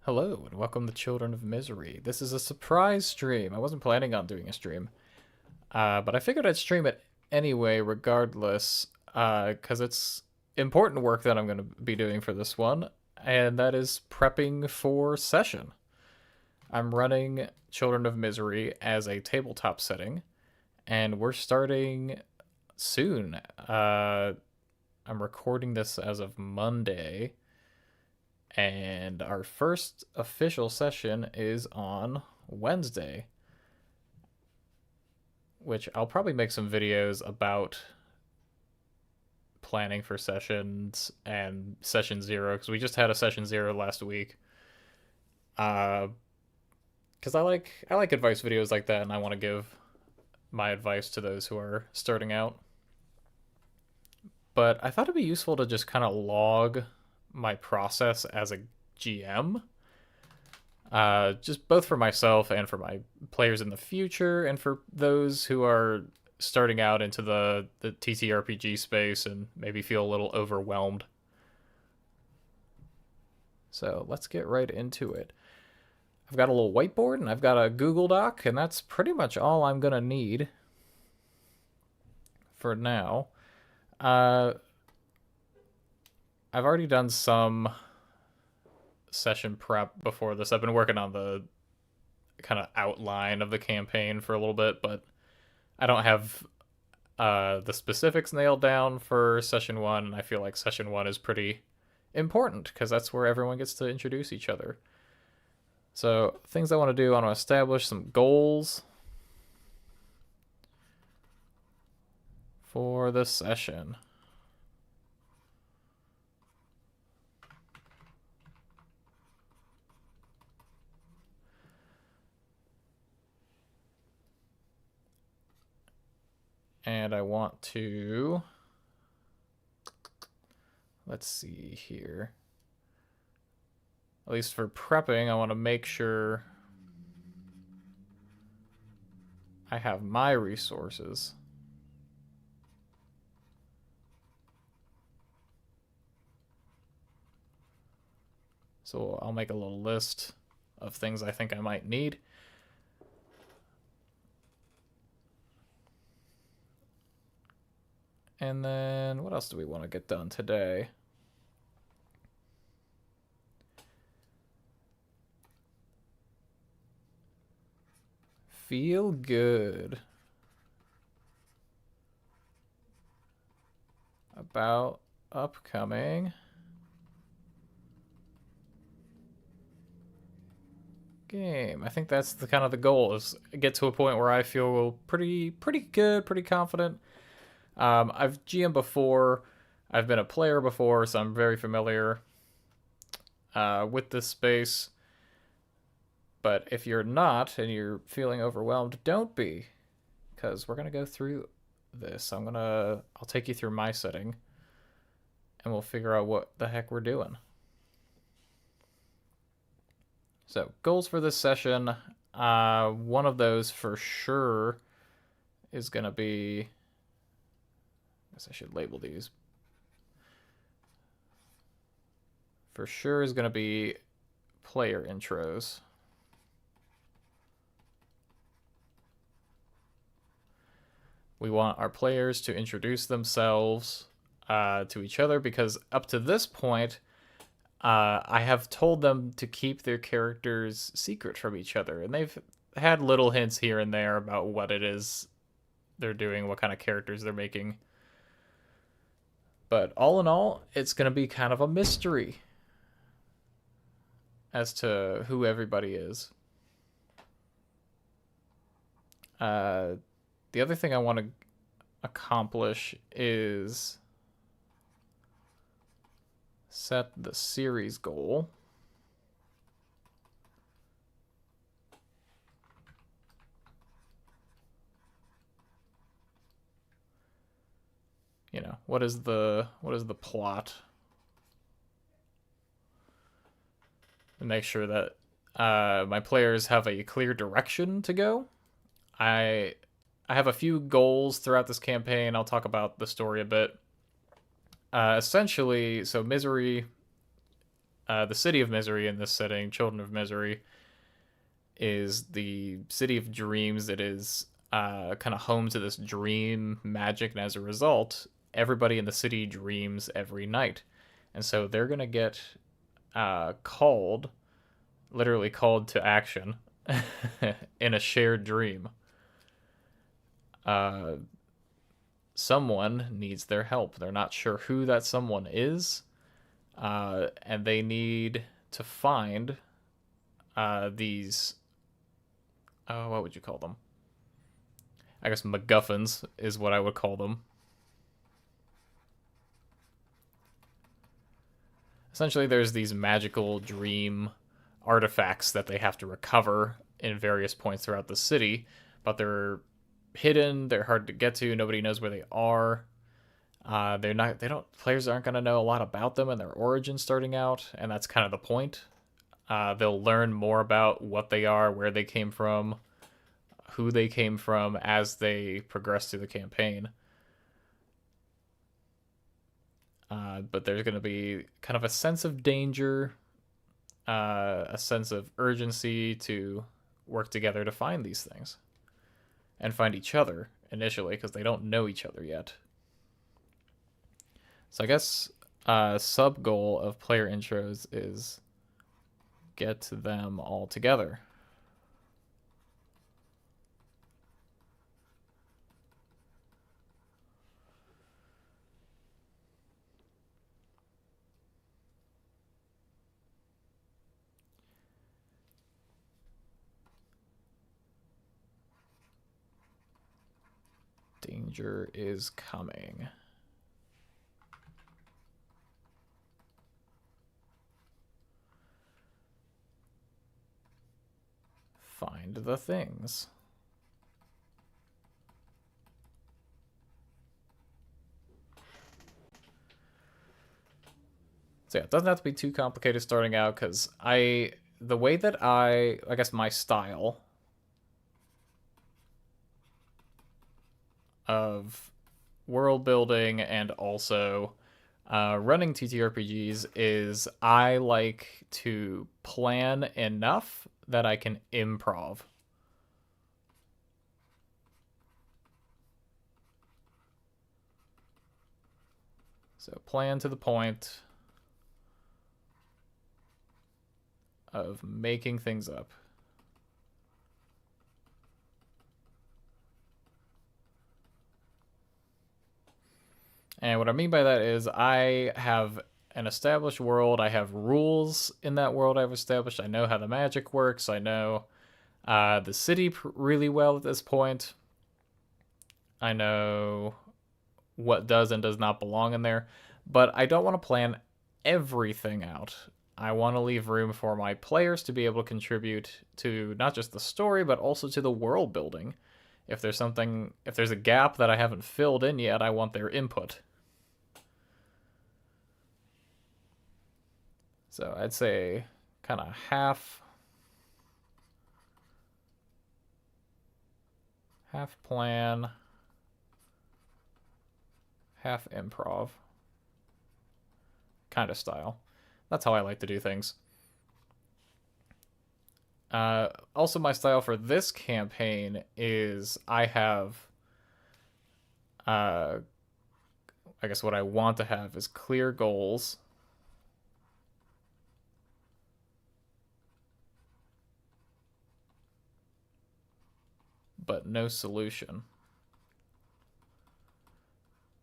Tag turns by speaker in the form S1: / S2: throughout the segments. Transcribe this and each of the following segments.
S1: Hello, and welcome to Children of Misery. This is a surprise stream. I wasn't planning on doing a stream, but I figured I'd stream it anyway, regardless, because it's important work that I'm going to be doing for this one, and that is prepping for session. I'm running Children of Misery as a tabletop setting, and we're starting soon. I'm recording this as of Monday, and our first official session is on Wednesday, which I'll probably make some videos about planning for sessions and session zero, because we just had a session zero last week. Because I like advice videos like that, and I want to give my advice to those who are starting out. But I thought it'd be useful to just kind of log my process as a GM, just both for myself and for my players in the future, and for those who are starting out into the ttrpg space and maybe feel a little overwhelmed. So let's get right into it. I've got a little whiteboard and I've got a Google Doc, and that's pretty much all I'm gonna need for now. I've already done some session prep before this. I've been working on the kind of outline of the campaign for a little bit, but I don't have the specifics nailed down for session one, and I feel like session one is pretty important because that's where everyone gets to introduce each other. So things I want to do, I want to establish some goals for this session. And I want to, let's see here. At least for prepping, I want to make sure I have my resources. So I'll make a little list of things I think I might need. And then what else do we want to get done today? Feel good about upcoming game. I think that's the kind of the goal, is get to a point where I feel pretty good, pretty confident. I've GM'd before, I've been a player before, so I'm very familiar with this space. But if you're not and you're feeling overwhelmed, don't be, because we're gonna go through this. I'll take you through my setting, and we'll figure out what the heck we're doing. So goals for this session, one of those for sure is gonna be, I guess I should label these. For sure is gonna be player intros. We want our players to introduce themselves to each other, because up to this point, I have told them to keep their characters secret from each other, and they've had little hints here and there about what it is they're doing, what kind of characters they're making. But all in all, it's going to be kind of a mystery as to who everybody is. The other thing I want to accomplish is set the series goal. You know, what is the plot? And make sure that my players have a clear direction to go. I have a few goals throughout this campaign. I'll talk about the story a bit. Essentially, so Misery the city of misery in this setting, Children of Misery, is the city of dreams. It is kind of home to this dream magic, and as a result, everybody in the city dreams every night. And so they're going to get called, literally called to action in a shared dream. Someone needs their help. They're not sure who that someone is, and they need to find these. What would you call them? I guess MacGuffins is what I would call them. Essentially, there's these magical dream artifacts that they have to recover in various points throughout the city, but they're hidden, they're hard to get to, nobody knows where they are. Players aren't going to know a lot about them and their origin starting out, and that's kind of the point. They'll learn more about what they are, where they came from, who they came from as they progress through the campaign. But there's going to be kind of a sense of danger, a sense of urgency to work together to find these things and find each other initially, because they don't know each other yet. So I guess sub goal of player intros is get them all together. Danger is coming. Find the things. So yeah, it doesn't have to be too complicated starting out, because the way that I guess my style of world building and also running TTRPGs is I like to plan enough that I can improv. So plan to the point of making things up. And what I mean by that is I have an established world. I have rules in that world I've established. I know how the magic works. I know the city really well at this point. I know what does and does not belong in there. But I don't want to plan everything out. I want to leave room for my players to be able to contribute to not just the story, but also to the world building. If there's a gap that I haven't filled in yet, I want their input. So I'd say kind of half plan, half improv kind of style. That's how I like to do things. Also, my style for this campaign is I have, I guess what I want to have is clear goals. But no solution.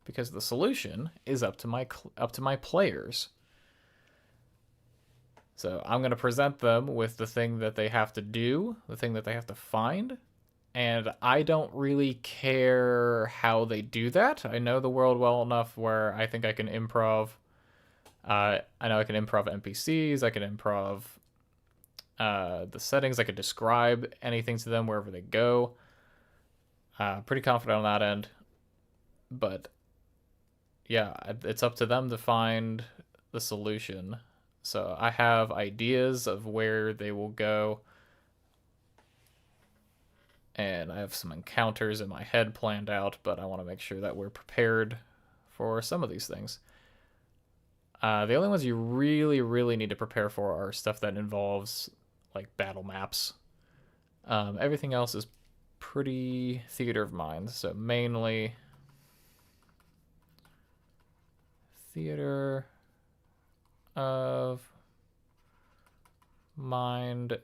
S1: Because the solution is up to my players. So I'm going to present them with the thing that they have to do, the thing that they have to find, and I don't really care how they do that. I know the world well enough where I think I can improv. I know I can improv NPCs, I can improv the settings, I can describe anything to them wherever they go. Pretty confident on that end. But yeah, it's up to them to find the solution. So I have ideas of where they will go, and I have some encounters in my head planned out, but I want to make sure that we're prepared for some of these things. The only ones you really, really need to prepare for are stuff that involves like battle maps. Everything else is pretty theater of mind. So mainly theater of mind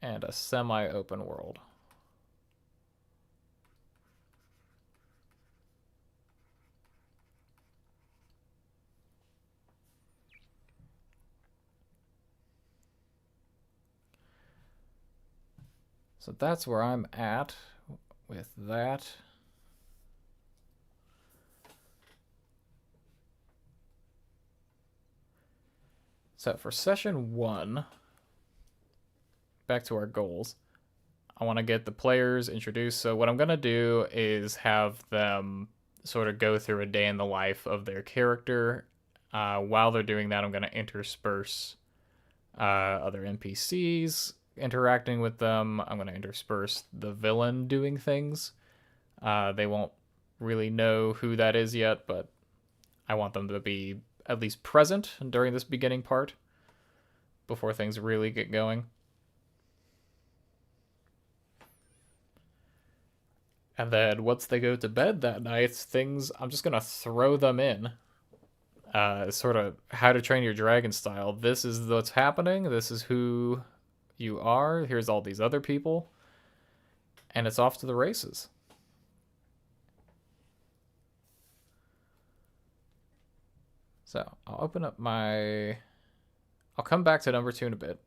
S1: and a semi-open world. So that's where I'm at with that. So for session 1, back to our goals, I want to get the players introduced. So what I'm going to do is have them sort of go through a day in the life of their character. While they're doing that, I'm going to intersperse other NPCs interacting with them. I'm going to intersperse the villain doing things. They won't really know who that is yet, but I want them to be at least present during this beginning part before things really get going. And then once they go to bed that night, I'm just going to throw them in. Sort of How to Train Your Dragon style. This is what's happening. This is who you are. Here's all these other people. And it's off to the races. So I'll open up I'll come back to number 2 in a bit,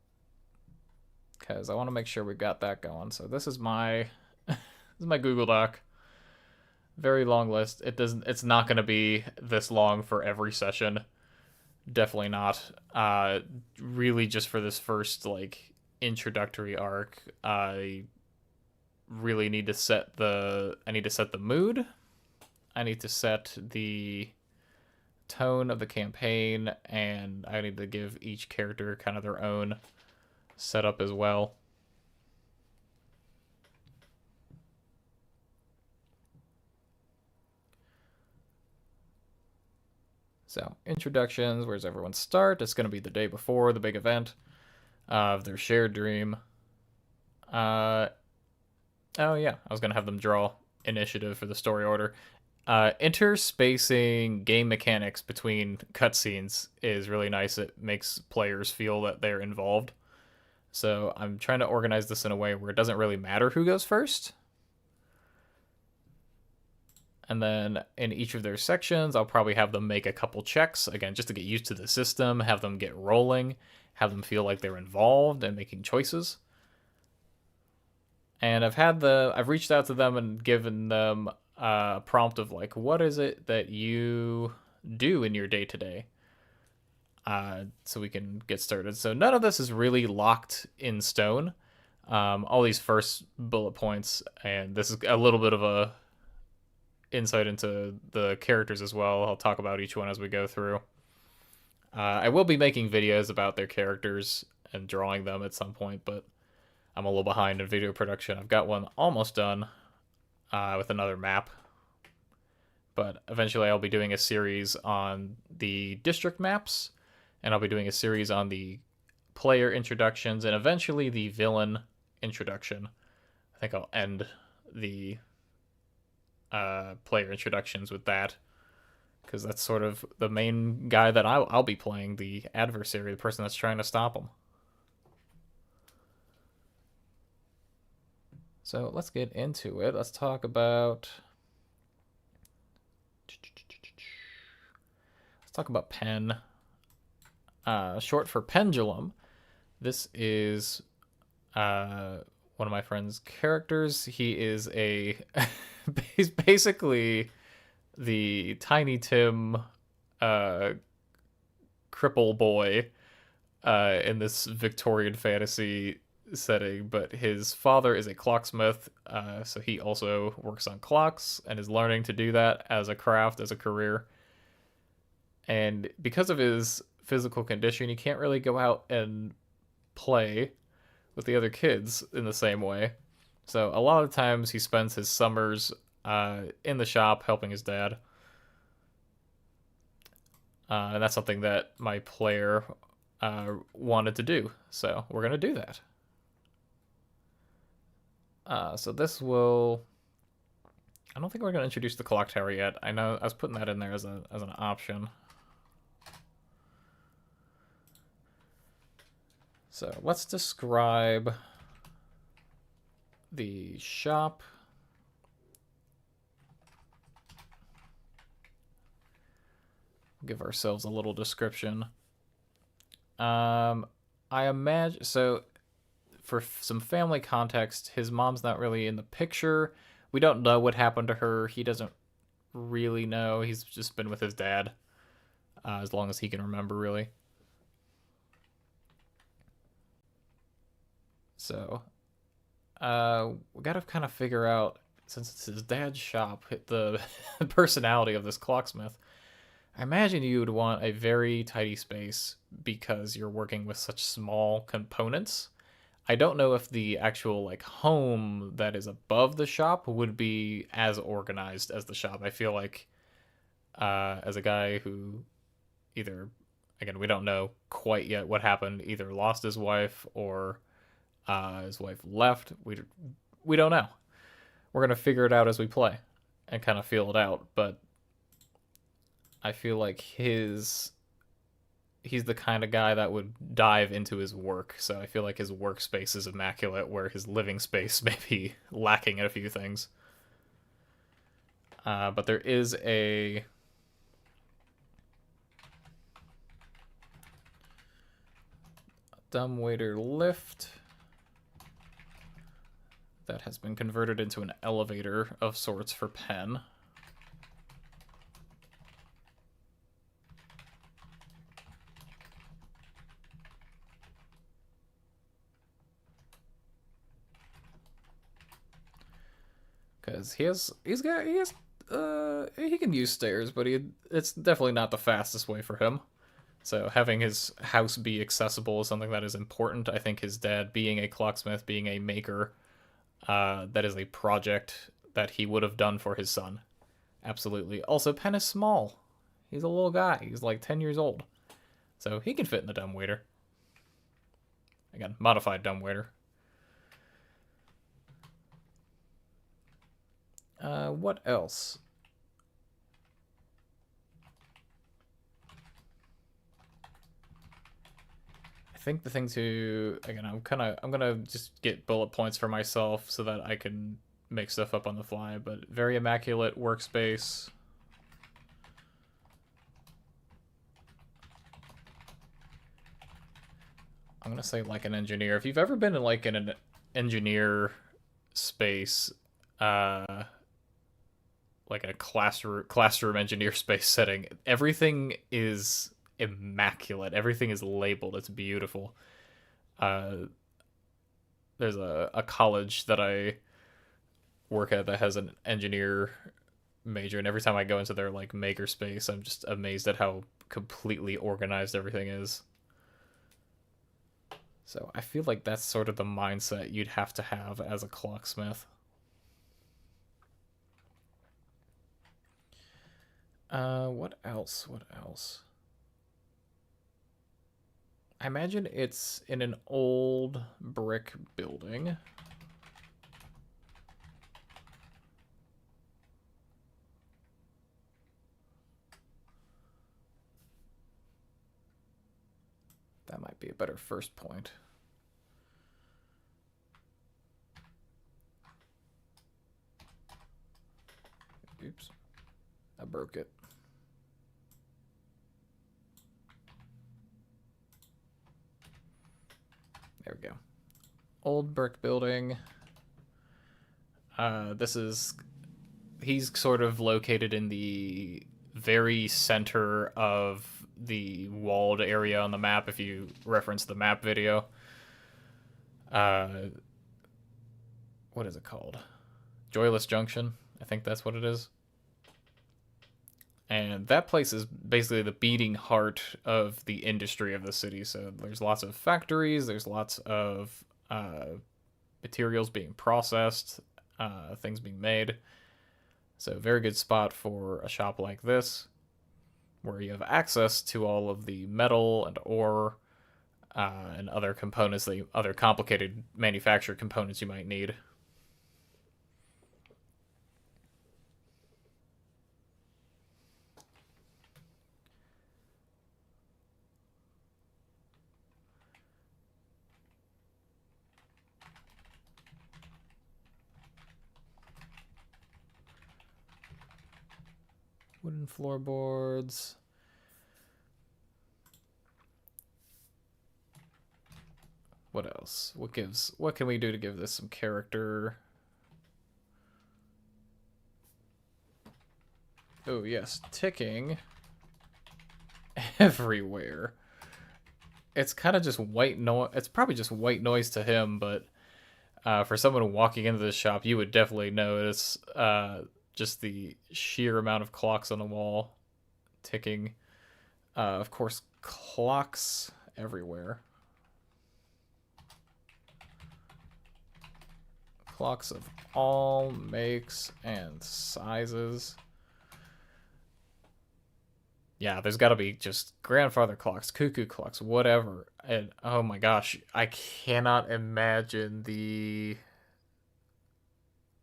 S1: because I want to make sure we've got that going. So this is my this is my Google Doc. Very long list. It's not going to be this long for every session. Definitely not. Really just for this first like introductory arc, I really need to set the mood. I need to set the tone of the campaign, and I need to give each character kind of their own setup as well. So, introductions, where's everyone start? It's going to be the day before the big event of their shared dream. Oh yeah, I was going to have them draw initiative for the story order. Interspacing game mechanics between cutscenes is really nice. It makes players feel that they're involved. So I'm trying to organize this in a way where it doesn't really matter who goes first. And then in each of their sections, I'll probably have them make a couple checks, again, just to get used to the system, have them get rolling, have them feel like they're involved and making choices. And I've reached out to them and given them a prompt of like, what is it that you do in your day to day? So we can get started. So none of this is really locked in stone. All these first bullet points, and this is a little bit of a insight into the characters as well. I'll talk about each one as we go through. I will be making videos about their characters and drawing them at some point, but I'm a little behind in video production. I've got one almost done with another map, but eventually I'll be doing a series on the district maps, and I'll be doing a series on the player introductions, and eventually the villain introduction. I think I'll end the player introductions with that, because that's sort of the main guy that I'll be playing, the adversary, the person that's trying to stop him. So let's get into it. Let's talk about pen. Short for pendulum. This is one of my friend's characters. He is he's basically the Tiny Tim cripple boy in this Victorian fantasy setting, but his father is a clocksmith, so he also works on clocks and is learning to do that as a craft, as a career. And because of his physical condition, he can't really go out and play with the other kids in the same way. So a lot of times he spends his summers in the shop helping his dad. And that's something that my player wanted to do, so we're gonna do that. So this will. I don't think we're gonna introduce the clock tower yet. I know I was putting that in there as an option. So let's describe the shop. Give ourselves a little description. I imagine, so for some family context, his mom's not really in the picture. We don't know what happened to her. He doesn't really know. He's just been with his dad as long as he can remember, really. So, we gotta kind of figure out, since it's his dad's shop, the personality of this clocksmith. I imagine you would want a very tidy space because you're working with such small components. I don't know if the actual like home that is above the shop would be as organized as the shop. I feel like as a guy who either, again, we don't know quite yet what happened, either lost his wife or his wife left. We don't know. We're gonna figure it out as we play and kind of feel it out. But I feel like he's the kind of guy that would dive into his work. So I feel like his workspace is immaculate, where his living space may be lacking in a few things. But there is a dumbwaiter lift that has been converted into an elevator of sorts for Penn. Because he can use stairs, but it's definitely not the fastest way for him. So having his house be accessible is something that is important. I think his dad, being a clocksmith, being a maker, that is a project that he would have done for his son. Absolutely. Also, Penn is small. He's a little guy. He's like 10 years old. So he can fit in the dumbwaiter. Again, modified dumbwaiter. What else? I think the thing to, again, I'm gonna just get bullet points for myself so that I can make stuff up on the fly, but very immaculate workspace. I'm gonna say like an engineer. If you've ever been in like in an engineer space, like a classroom engineer space setting, everything is immaculate. Everything is labeled. It's beautiful. Uh, there's a college that I work at that has an engineer major, and every time I go into their like maker space, I'm just amazed at how completely organized everything is. So I feel like that's sort of the mindset you'd have to have as a clocksmith. What else? What else? I imagine it's in an old brick building. That might be a better first point. Oops. I broke it. There we go. Old brick building. He's sort of located in the very center of the walled area on the map, if you reference the map video. What is it called? Joyless Junction. I think that's what it is. And that place is basically the beating heart of the industry of the city. So there's lots of factories, there's lots of materials being processed, things being made. So very good spot for a shop like this. where you have access to all of the metal and ore and other components, other complicated manufactured components you might need. Wooden floorboards. What else? What can we do to give this some character? Oh yes, ticking everywhere. It's kind of just white noise. It's probably just white noise to him, but for someone walking into this shop, you would definitely notice just the sheer amount of clocks on the wall ticking. Of course, clocks everywhere. Clocks of all makes and sizes. Yeah, there's got to be just grandfather clocks, cuckoo clocks, whatever. And oh my gosh, I cannot imagine the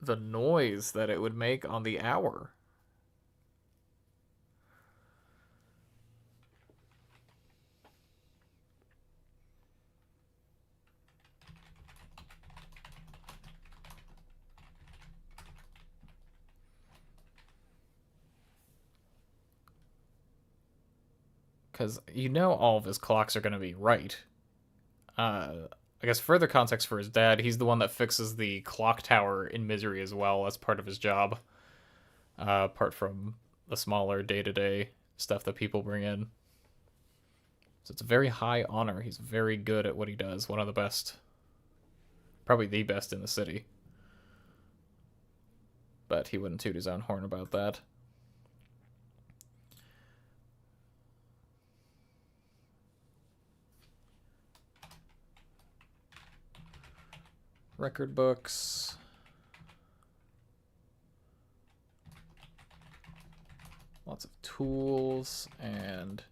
S1: noise that it would make on the hour. Because you know all of his clocks are going to be right. I guess further context for his dad, he's the one that fixes the clock tower in Misery as well. That's part of his job, apart from the smaller day-to-day stuff that people bring in. So it's a very high honor. He's very good at what he does. One of the best. Probably the best in the city. But he wouldn't toot his own horn about that. Record books. Lots of tools and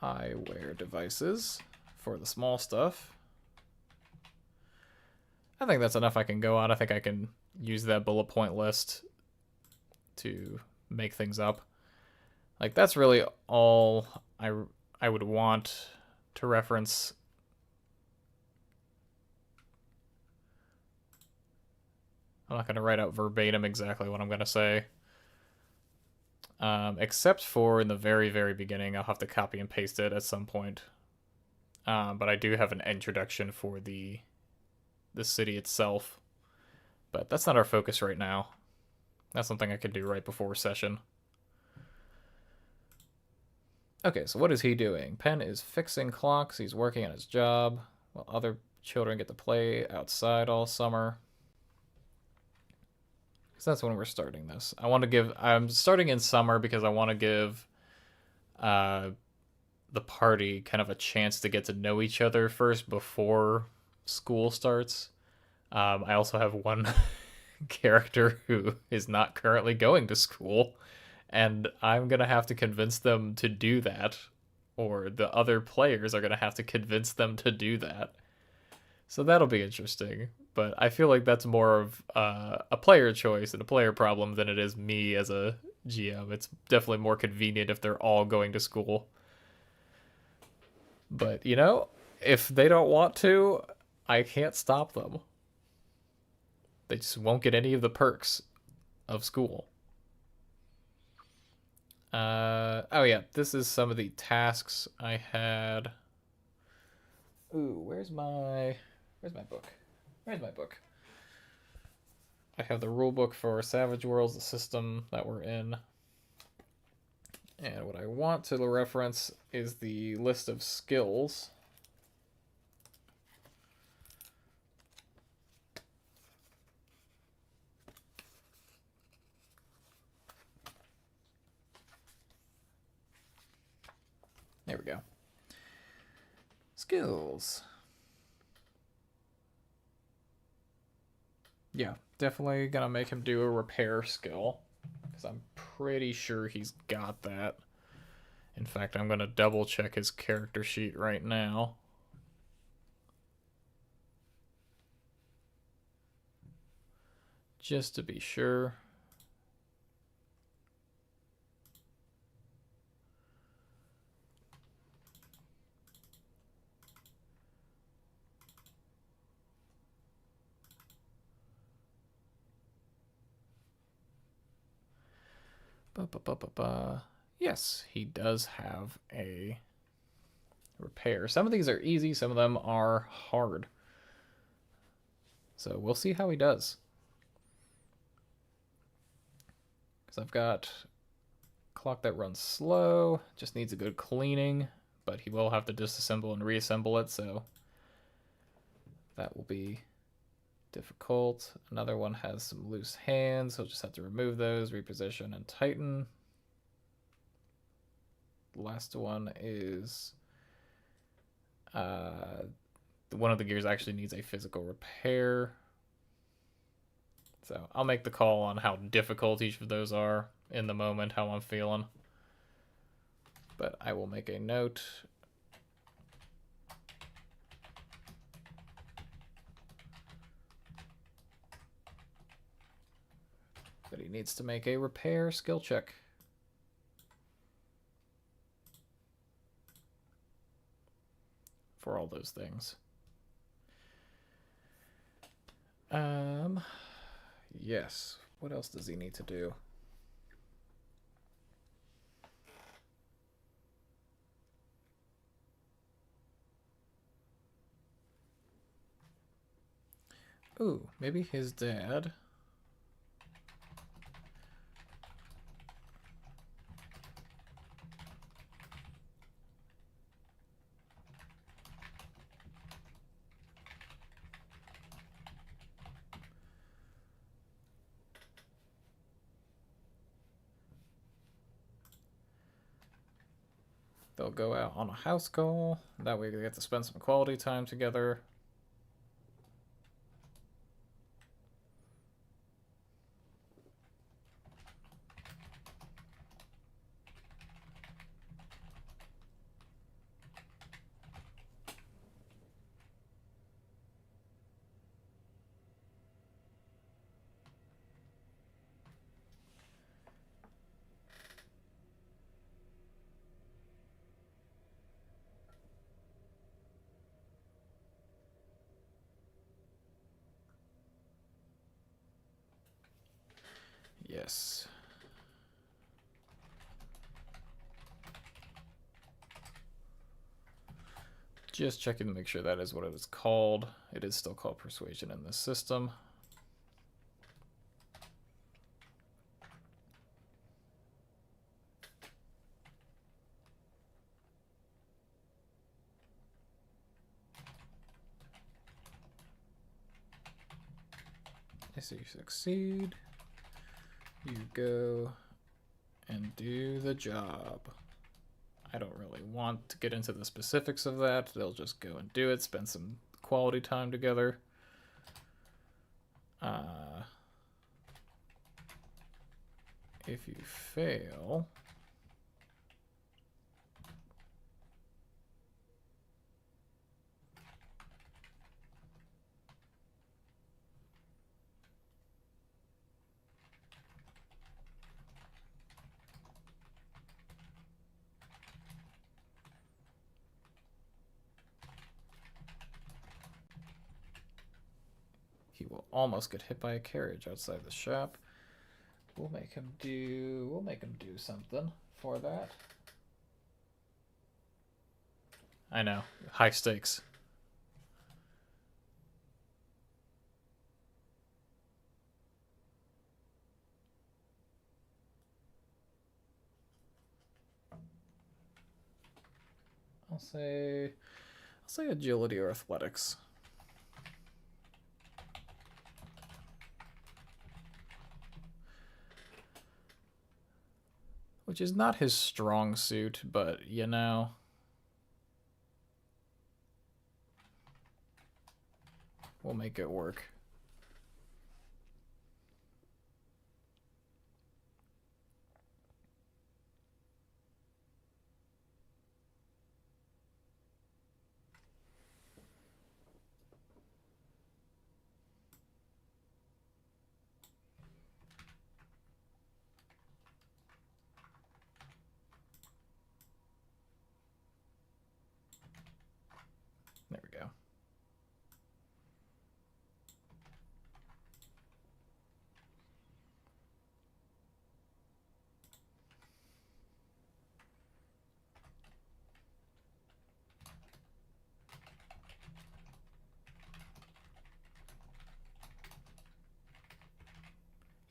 S1: eyewear devices for the small stuff. I think that's enough I can go on. I think I can use that bullet point list to make things up. Like, that's really all I would want to reference. I'm not going to write out verbatim exactly what I'm going to say. Except for in the very, very beginning. I'll have to copy and paste it at some point. But I do have an introduction for the city itself. But that's not our focus right now. That's something I could do right before session. Okay, so what is he doing? Penn is fixing clocks. He's working on his job while other children get to play outside all summer. Because that's when we're starting this. I'm starting in summer because I want to give the party kind of a chance to get to know each other first before school starts. I also have one character who is not currently going to school, and I'm going to have to convince them to do that, or the other players are going to have to convince them to do that. So that'll be interesting, but I feel like that's more of a player choice and a player problem than it is me as a GM. It's definitely more convenient if they're all going to school. But, you know, if they don't want to, I can't stop them. They just won't get any of the perks of school. Oh yeah, this is some of the tasks I had. Ooh, where's my book? Where's my book? I have the rule book for Savage Worlds, the system that we're in. And what I want to reference is the list of skills. There we go. Skills. Yeah, definitely gonna make him do a repair skill, because I'm pretty sure he's got that. In fact, I'm going to double check his character sheet right now. Just to be sure. Yes, he does have a repair. Some of these are easy, some of them are hard. So we'll see how he does. Because I've got clock that runs slow, just needs a good cleaning, but he will have to disassemble and reassemble it, so that will be difficult. Another one has some loose hands, he'll just have to remove those, reposition, and tighten. The last one is one of the gears actually needs a physical repair. So I'll make the call on how difficult each of those are in the moment, how I'm feeling. But I will make a note. That he needs to make a repair skill check. For all those things. Yes. What else does he need to do? Ooh, maybe his dad. They'll go out on a house call. That way they get to spend some quality time together. Yes. Just checking to make sure that is what it is called. It is still called persuasion in this system. So you succeed. You go and do the job. I don't really want to get into the specifics of that. They'll just go and do it, spend some quality time together. If you fail, he will almost get hit by a carriage outside the shop. We'll make him do something for that. I know, high stakes. I'll say agility or athletics. Which is not his strong suit, but you know. We'll make it work.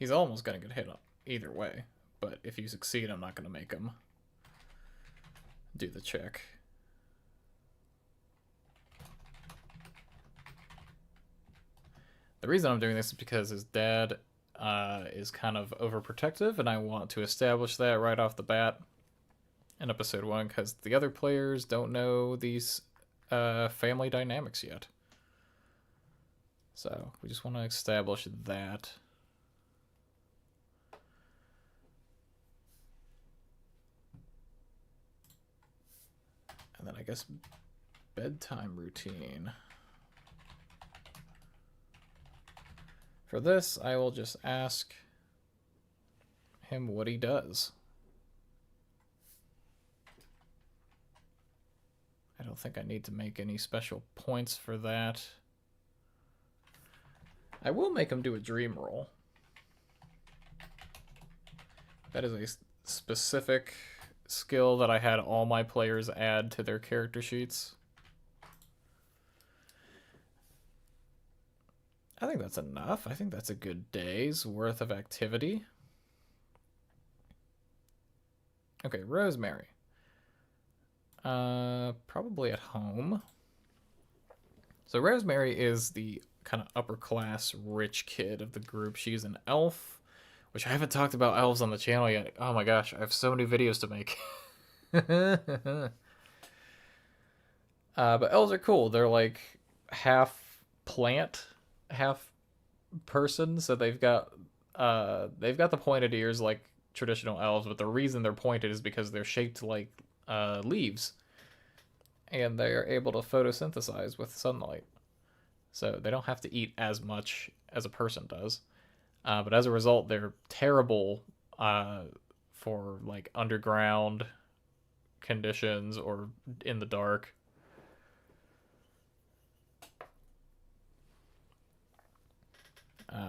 S1: He's almost gonna get hit up either way, but if you succeed, I'm not gonna make him do the check. The reason I'm doing this is because his dad is kind of overprotective, and I want to establish that right off the bat in episode 1, because the other players don't know these family dynamics yet. So we just want to establish that. And then I guess bedtime routine. For this, I will just ask him what he does. I don't think I need to make any special points for that. I will make him do a dream roll. That is a specific skill that I had all my players add to their character sheets. I think that's enough. I think that's a good day's worth of activity. Okay, Rosemary. Probably at home. So Rosemary is the kind of upper class rich kid of the group. She's an elf, which I haven't talked about elves on the channel yet. Oh my gosh, I have so many videos to make. But elves are cool. They're like half plant, half person. So they've got the pointed ears like traditional elves, but the reason they're pointed is because they're shaped like leaves, and they are able to photosynthesize with sunlight. So they don't have to eat as much as a person does. But as a result, they're terrible for like underground conditions or in the dark.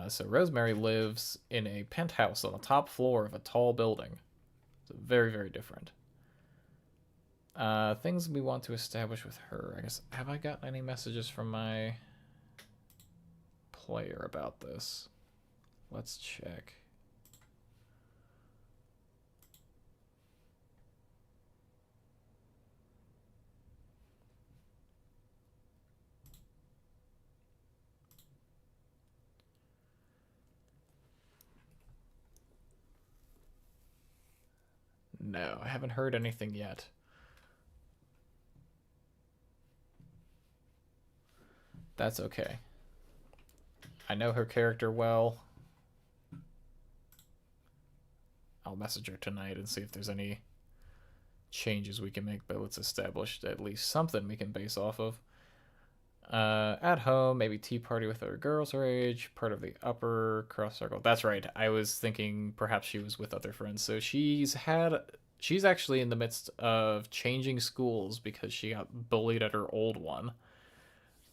S1: So Rosemary lives in a penthouse on the top floor of a tall building. So very, very different. Things we want to establish with her. I guess, have I gotten any messages from my player about this? Let's check. No, I haven't heard anything yet. That's okay. I know her character well. I'll message her tonight and see if there's any changes we can make, but let's establish at least something we can base off of. At home, maybe tea party with other girls her age, part of the upper cross circle. That's right. I was thinking perhaps she was with other friends. So she's actually in the midst of changing schools because she got bullied at her old one,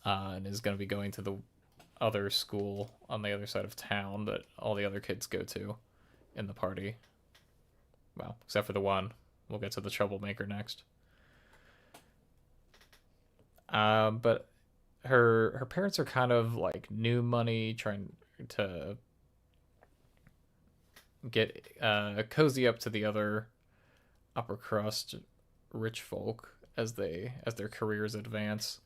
S1: and is going to be going to the other school on the other side of town that all the other kids go to in the party. Well, except for the one. We'll get to the troublemaker next. But her parents are kind of like new money, trying to get cozy up to the other upper crust rich folk as their careers advance.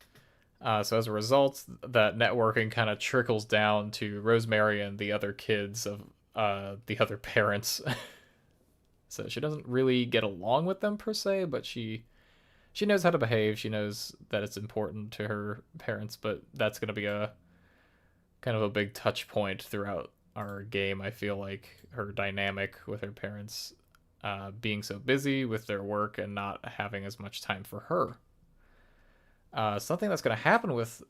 S1: So as a result, that networking kind of trickles down to Rosemary and the other kids of the other parents. So she doesn't really get along with them per se, but she knows how to behave. She knows that it's important to her parents, but that's going to be a kind of a big touch point throughout our game. I feel like her dynamic with her parents being so busy with their work and not having as much time for her. Something that's going to happen with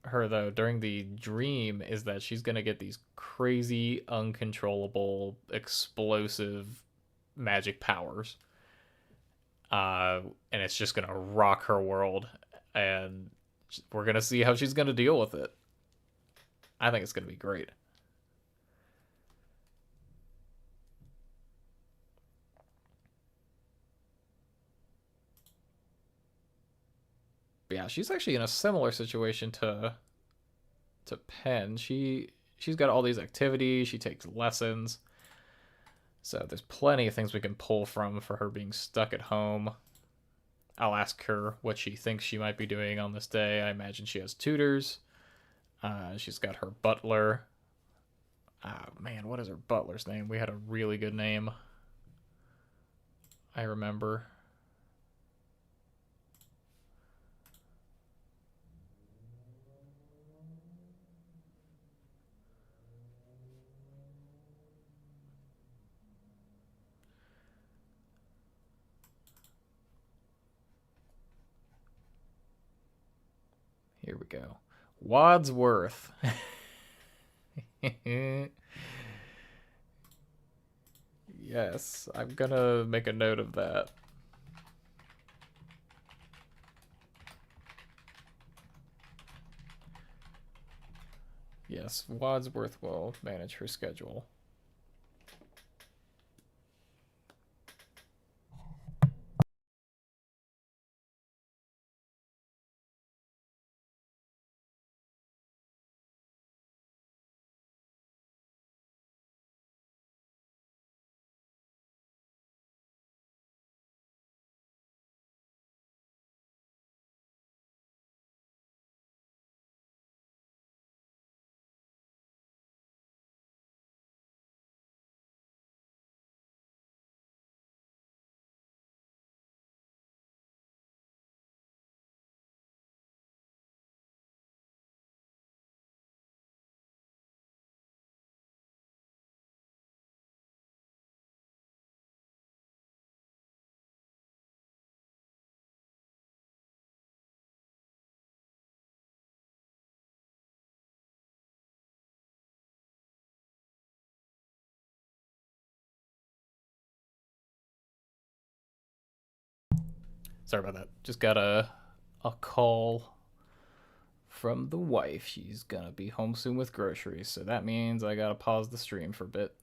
S1: her, though, during the dream is that she's going to get these crazy, uncontrollable, explosive magic powers. And it's just going to rock her world. And we're going to see how she's going to deal with it. I think it's going to be great. But yeah, she's actually in a similar situation to Pen. She she's got all these activities. She takes lessons. So there's plenty of things we can pull from for her being stuck at home. I'll ask her what she thinks she might be doing on this day. I imagine she has tutors. She's got her butler. Oh, man, what is her butler's name? We had a really good name. I remember. Here we go. Wadsworth. Yes, I'm gonna make a note of that. Yes, Wadsworth will manage her schedule. Sorry about that. Just got a call from the wife. She's gonna be home soon with groceries, so that means I gotta pause the stream for a bit.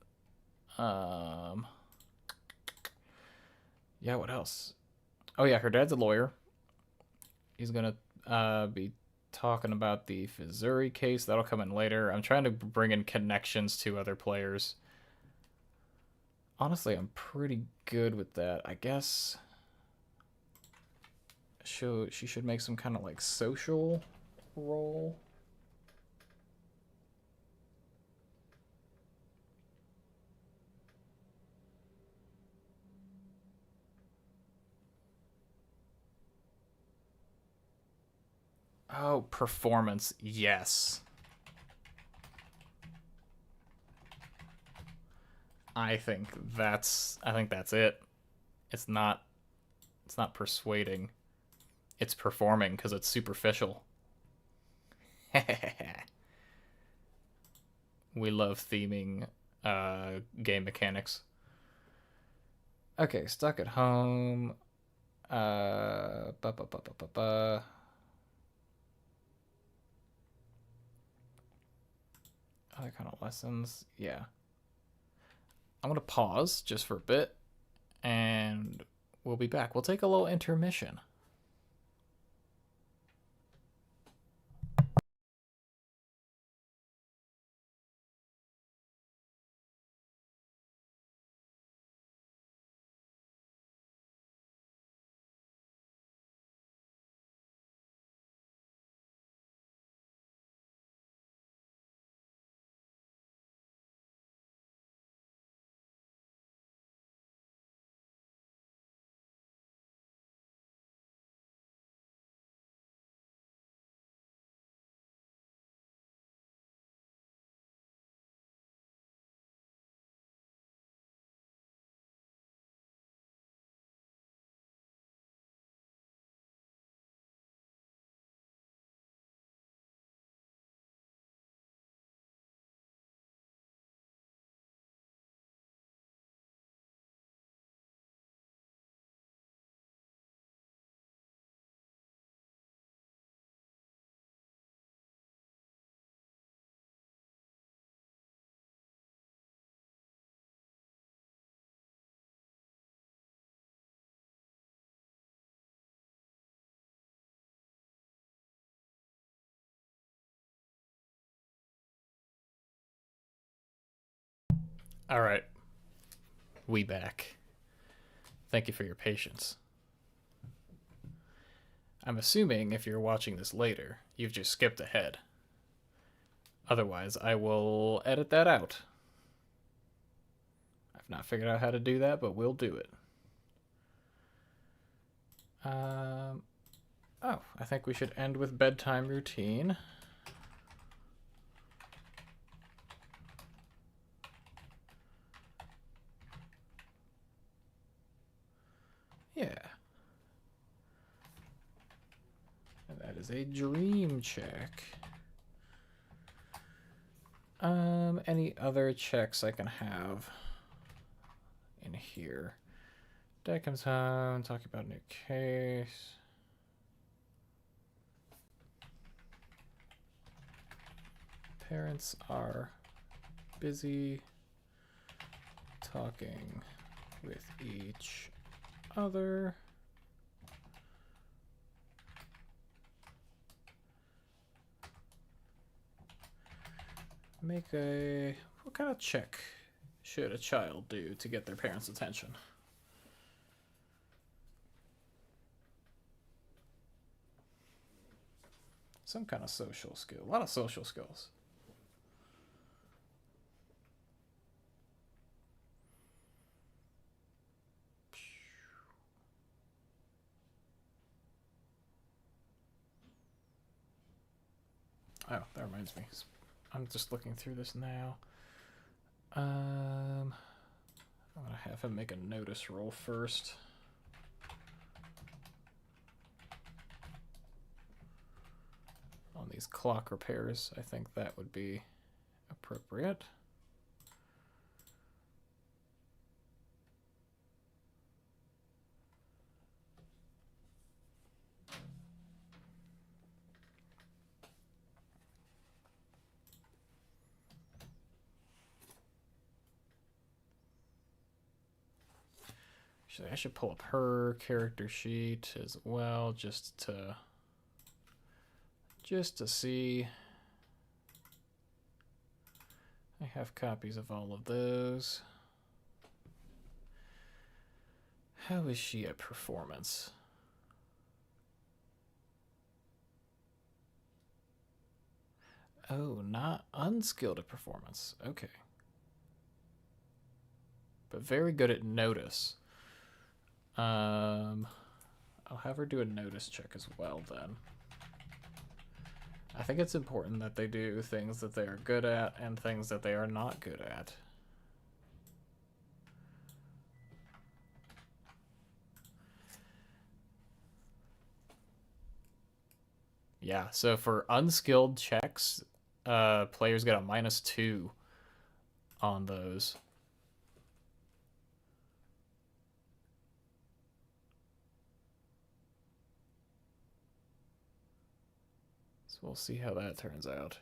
S1: Um, yeah, what else? Oh yeah, her dad's a lawyer. He's gonna be talking about the Fizuri case. That'll come in later. I'm trying to bring in connections to other players. Honestly, I'm pretty good with that. I guess she should make some kind of like social role. Oh, performance. Yes. I think that's it. It's not it's not persuading. It's performing because it's superficial. We love theming game mechanics. Okay, stuck at home. Ba, ba, ba, ba, ba, ba. Other kind of lessons. Yeah. I'm gonna pause just for a bit, and we'll be back. We'll take a little intermission. All right, we back. Thank you for your patience. I'm assuming if you're watching this later, you've just skipped ahead. Otherwise, I will edit that out. I've not figured out how to do that, but we'll do it. Oh, I think we should end with bedtime routine. Yeah. And that is a dream check. Any other checks I can have in here? Dad comes home, talking about a new case. Parents are busy talking with each other. Make a... What kind of check should a child do to get their parents' attention? Some kind of social skill. A lot of social skills. Oh, that reminds me. I'm just looking through this now. I'm gonna have him make a notice roll first. On these clock repairs, I think that would be appropriate. Actually, I should pull up her character sheet as well, just to see. I have copies of all of those. How is she at performance? Oh, not unskilled at performance. Okay. But very good at notice. I'll have her do a notice check as well then. I think it's important that they do things that they are good at and things that they are not good at. Yeah, so for unskilled checks, players get a -2 on those. So we'll see how that turns out.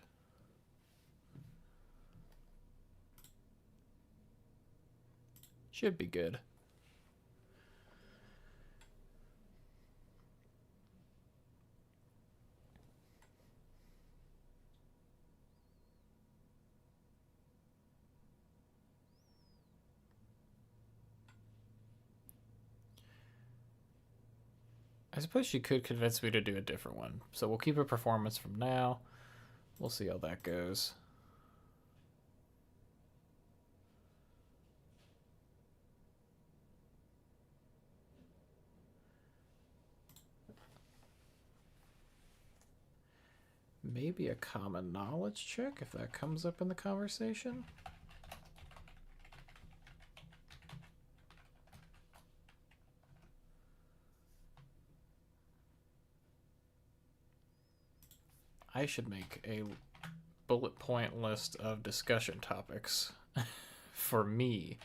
S1: Should be good. I suppose she could convince me to do a different one. So we'll keep a performance from now. We'll see how that goes. Maybe a common knowledge check if that comes up in the conversation. I should make a bullet point list of discussion topics for me.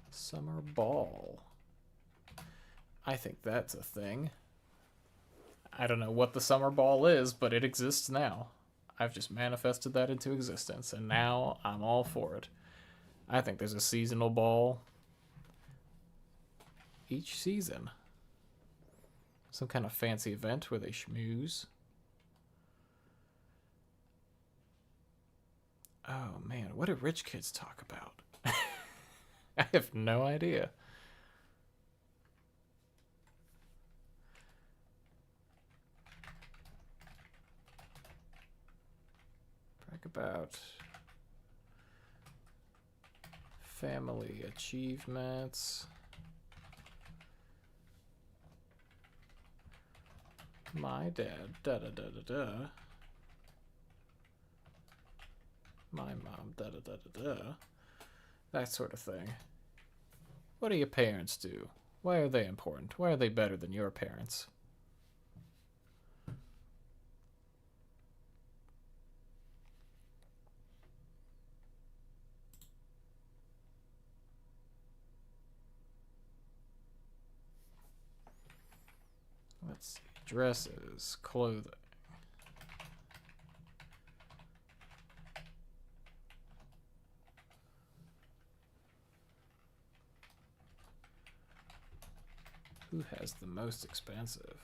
S1: Summer ball. I think that's a thing. I don't know what the summer ball is, but it exists now. I've just manifested that into existence, and now I'm all for it. I think there's a seasonal ball each season. Some kind of fancy event where they schmooze. Oh man, what do rich kids talk about? I have no idea. Talk about family achievements. My dad, da da da da da. My mom, da da da da da. That sort of thing. What do your parents do? Why are they important? Why are they better than your parents? Let's see. Dresses, clothing. Who has the most expensive?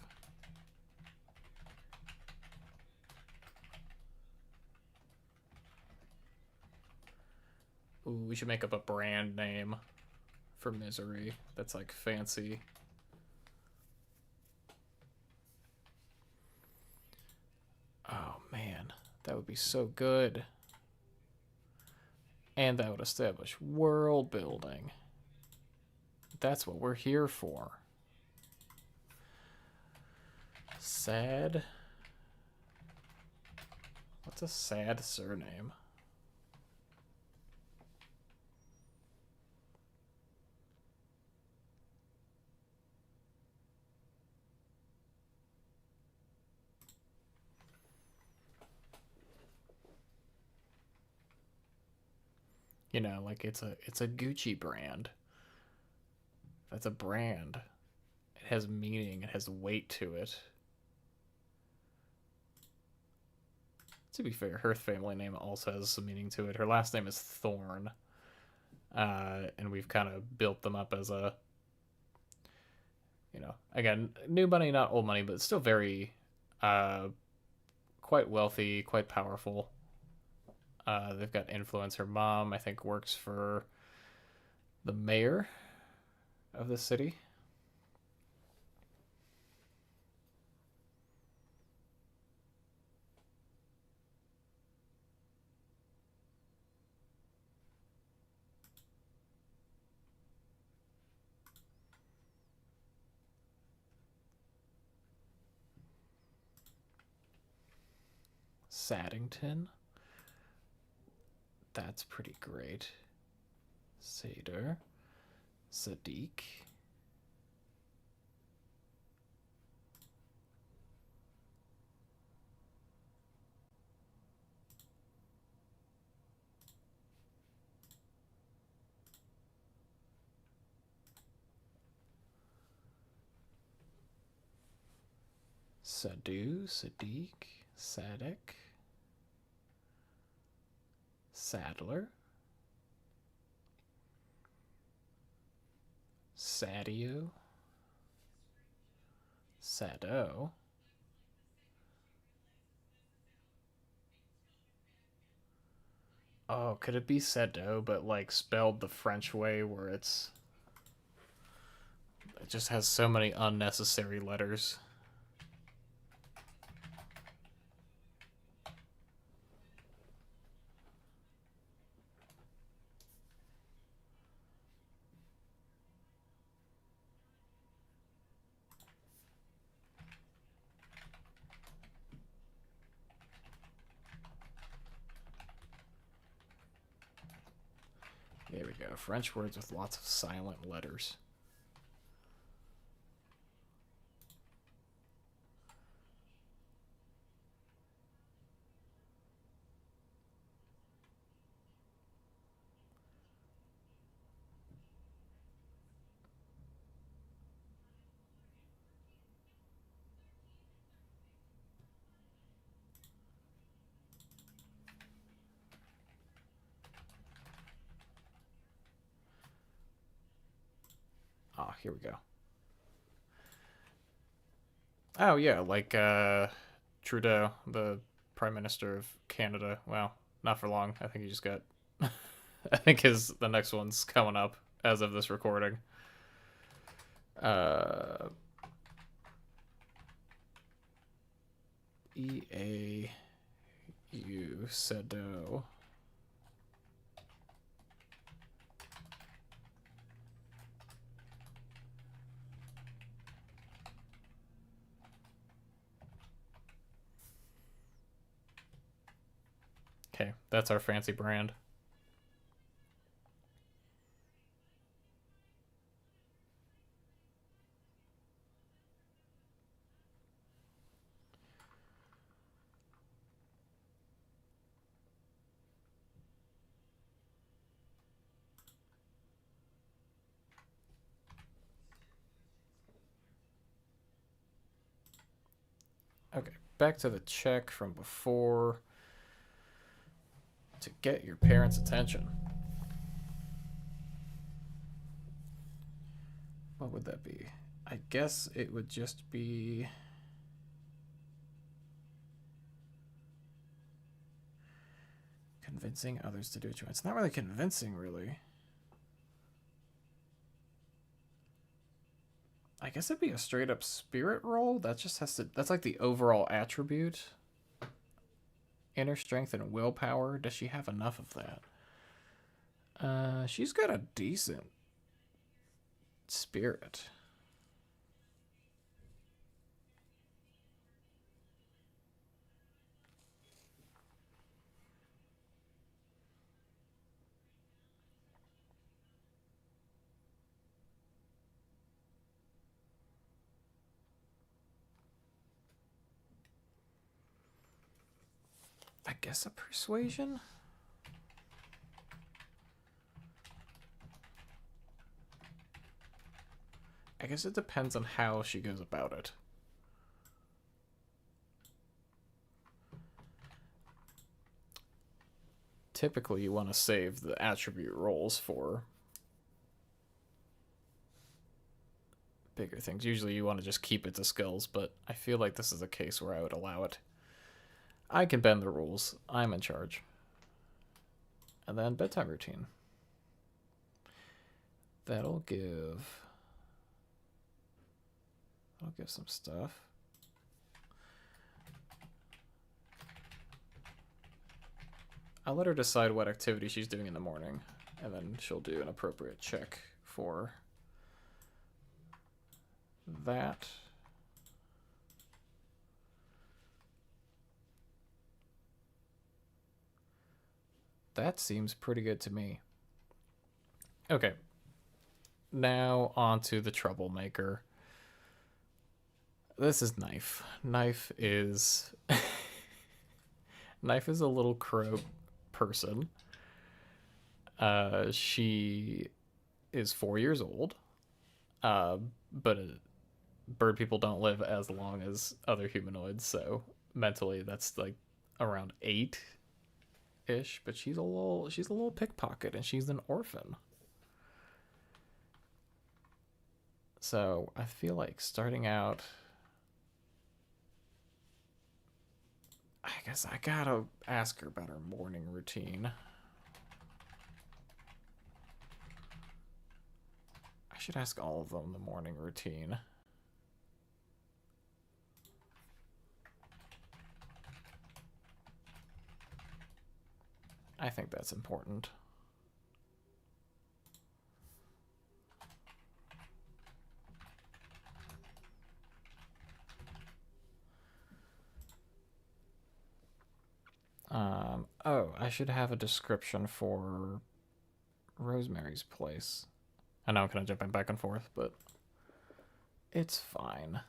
S1: Ooh, we should make up a brand name for Misery that's like fancy. Oh man, that would be so good. And that would establish world building. That's what we're here for. Sad. What's a sad surname? You know, like it's a Gucci brand. That's a brand. It has meaning, it has weight to it. To be fair, her family name also has some meaning to it. Her last name is Thorn. And we've kind of built them up as a, you know, again, new money, not old money, but still very, quite wealthy, quite powerful. They've got influence. Her mom, I think, works for the mayor of the city. Saddington. That's pretty great. Seder. Sadiq. Sadu, Sadiq, Sadik, Sadler, Sadio, Sado. Oh, could it be Sado, but like spelled the French way where it just has so many unnecessary letters. There we go. French words with lots of silent letters. Ah, here we go. Oh yeah, like Trudeau, the Prime Minister of Canada. Well, not for long. I think he just got. I think the next one's coming up as of this recording. EAU Sado. Okay, that's our fancy brand. Okay, back to the check from before. To get your parents' attention. What would that be? I guess it would just be... convincing others to do what you want. It's not really convincing, really. I guess it'd be a straight up spirit roll. That just has to... That's like the overall attribute. Inner strength and willpower. Does she have enough of that? She's got a decent spirit. I guess a persuasion? I guess it depends on how she goes about it. Typically, you want to save the attribute rolls for bigger things. Usually, you want to just keep it to skills, but I feel like this is a case where I would allow it. I can bend the rules. I'm in charge. And then bedtime routine. That'll give some stuff. I'll let her decide what activity she's doing in the morning, and then she'll do an appropriate check for that. That seems pretty good to me. Okay. Now on to the troublemaker. This is Knife. Knife is Knife is a little crow person. She is 4 years old. But bird people don't live as long as other humanoids, so mentally that's like around 8-ish. But she's a little pickpocket, and she's an orphan. So I feel like starting out, I guess I gotta ask her about her morning routine. I should ask all of them the morning routine. I think that's important. Oh, I should have a description for Rosemary's Place. I know I'm kind of jumping back and forth, but it's fine.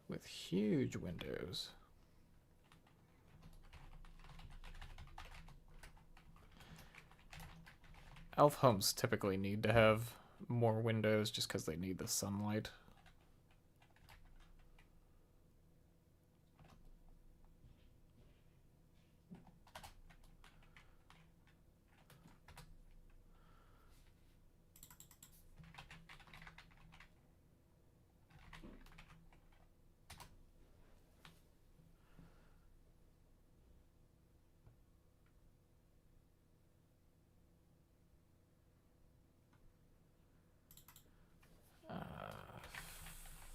S1: with huge windows. Elf homes typically need to have more windows just because they need the sunlight.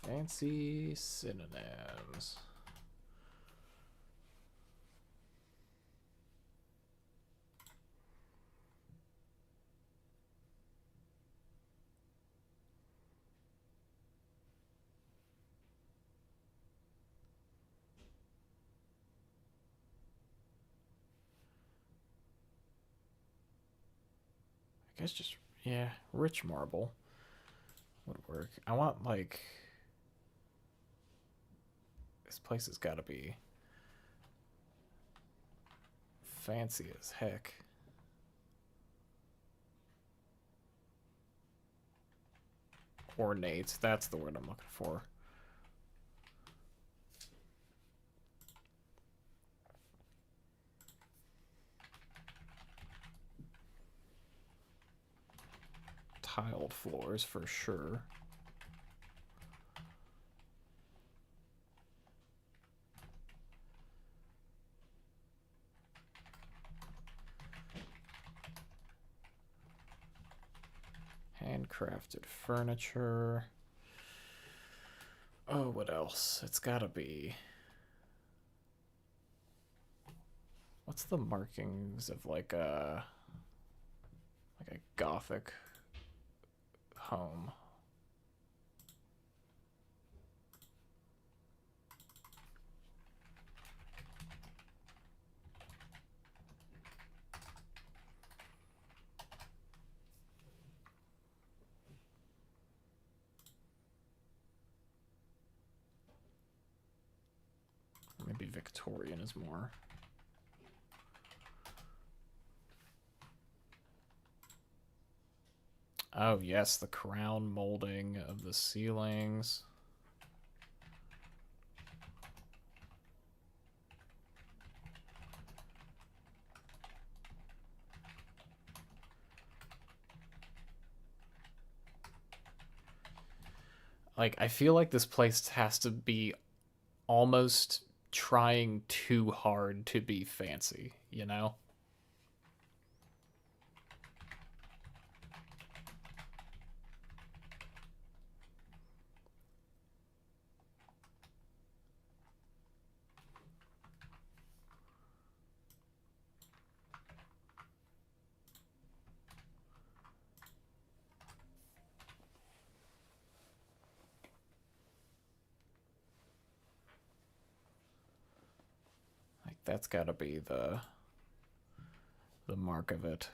S1: Fancy synonyms. I guess just, yeah, rich marble would work. I want, like, this place has got to be fancy as heck. Ornate, that's the word I'm looking for. Tiled floors for sure. Handcrafted furniture. Oh, what else? It's gotta be. What's the markings of like a gothic home? Maybe Victorian is more. Oh yes, the crown molding of the ceilings. Like, I feel like this place has to be almost trying too hard to be fancy, you know? Like, that's gotta be the mark of it.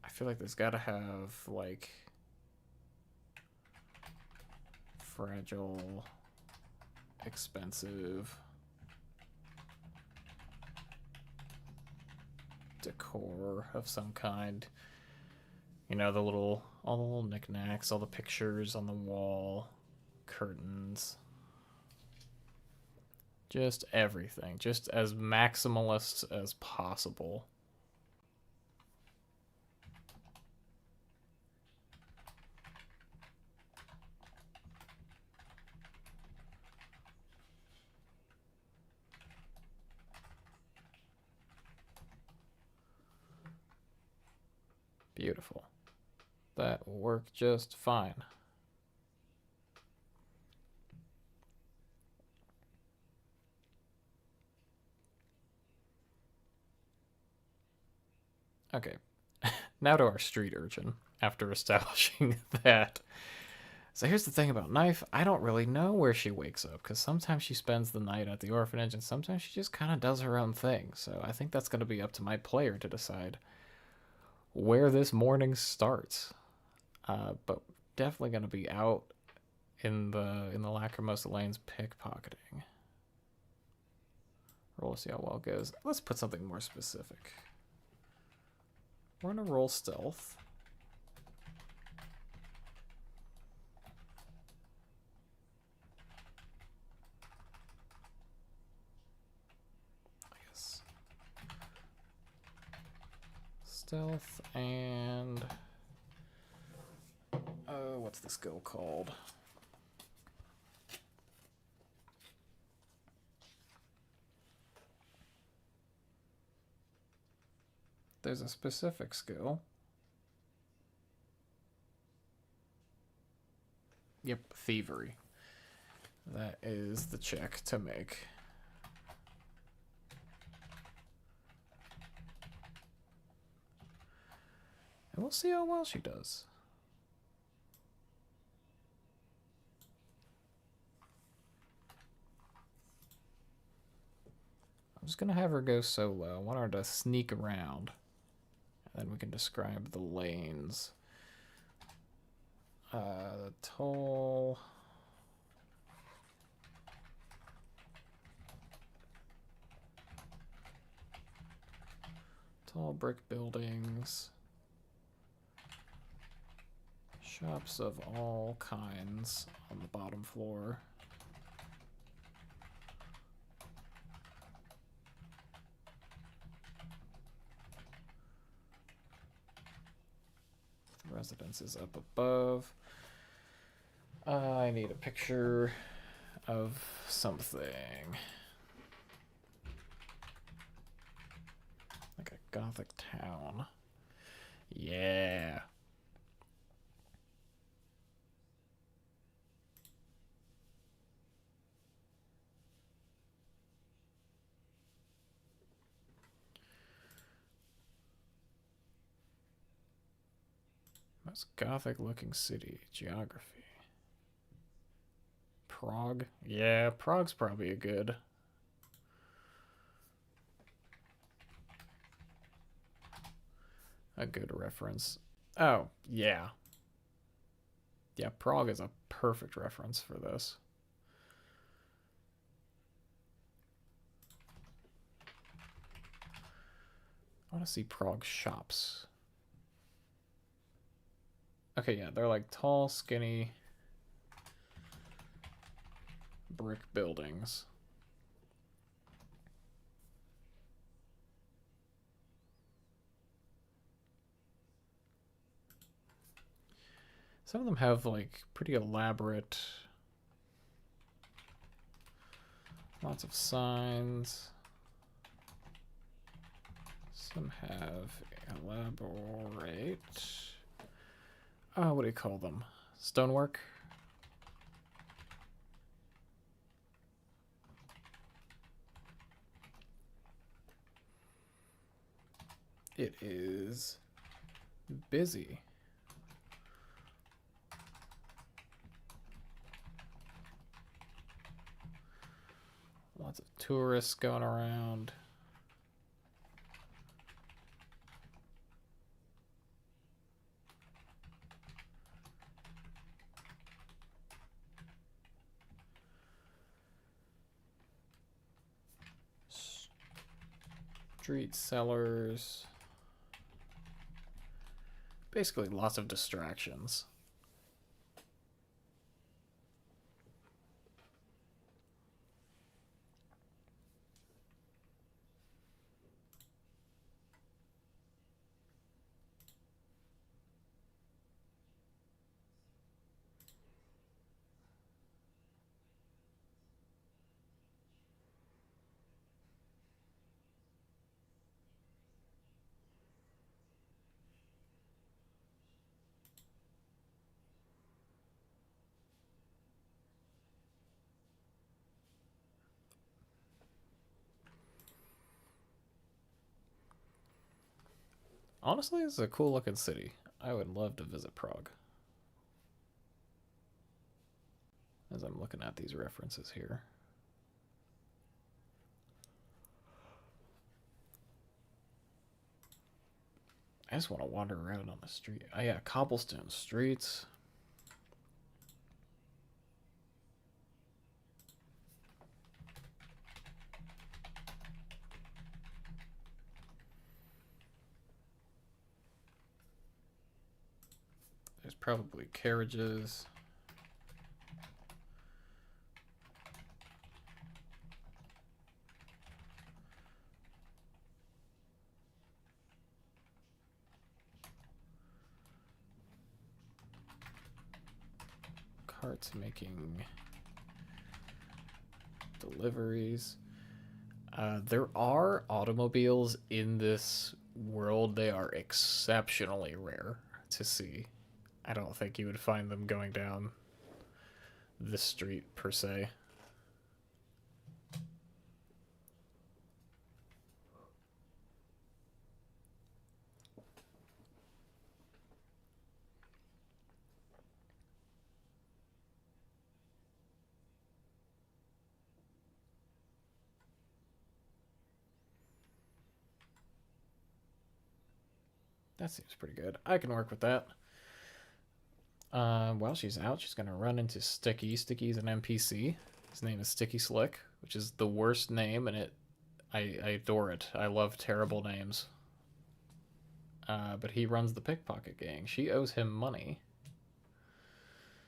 S1: I feel like there's gotta have, like, fragile, expensive decor of some kind. You know, all the little knickknacks, all the pictures on the wall, curtains. Just everything. Just as maximalist as possible. Beautiful. That will work just fine. Okay, now to our street urchin. After establishing that So here's the thing about Knife. I don't really know where she wakes up because sometimes she spends the night at the orphanage and sometimes she just kind of does her own thing. So I think that's going to be up to my player to decide where this morning starts. But definitely going to be out in the Lacrimosa lanes pickpocketing. Roll to see how well it goes. Let's put something more specific. We're going to roll stealth. Yes. Stealth and... what's the skill called? There's a specific skill. Yep, thievery. That is the check to make. And we'll see how well she does. I'm just gonna have her go solo. I want her to sneak around. And then we can describe the lanes. The tall brick buildings. Shops of all kinds on the bottom floor. Residences up above. I need a picture of something. Like a Gothic town. Yeah. Most Gothic looking city. Geography. Prague? Yeah, Prague's probably a good reference. Oh, yeah. Yeah, Prague is a perfect reference for this. I want to see Prague shops. Okay, yeah, they're like tall, skinny brick buildings. Some of them have like pretty elaborate, lots of signs. Some have elaborate, what do you call them? Stonework? It is busy. Lots of tourists going around. Street sellers. Basically lots of distractions. Honestly, it's a cool looking city. I would love to visit Prague. as I'm looking at these references here. I just want to wander around on the street. Oh yeah, cobblestone streets. There's probably carriages. Carts making deliveries. There are automobiles in this world. They are exceptionally rare to see. I don't think you would find them going down this street per se. That seems pretty good. I can work with that. While she's out, she's gonna run into Sticky. Sticky's an NPC. His name is Sticky Slick, which is the worst name, and I adore it. I love terrible names. But he runs the pickpocket gang. She owes him money.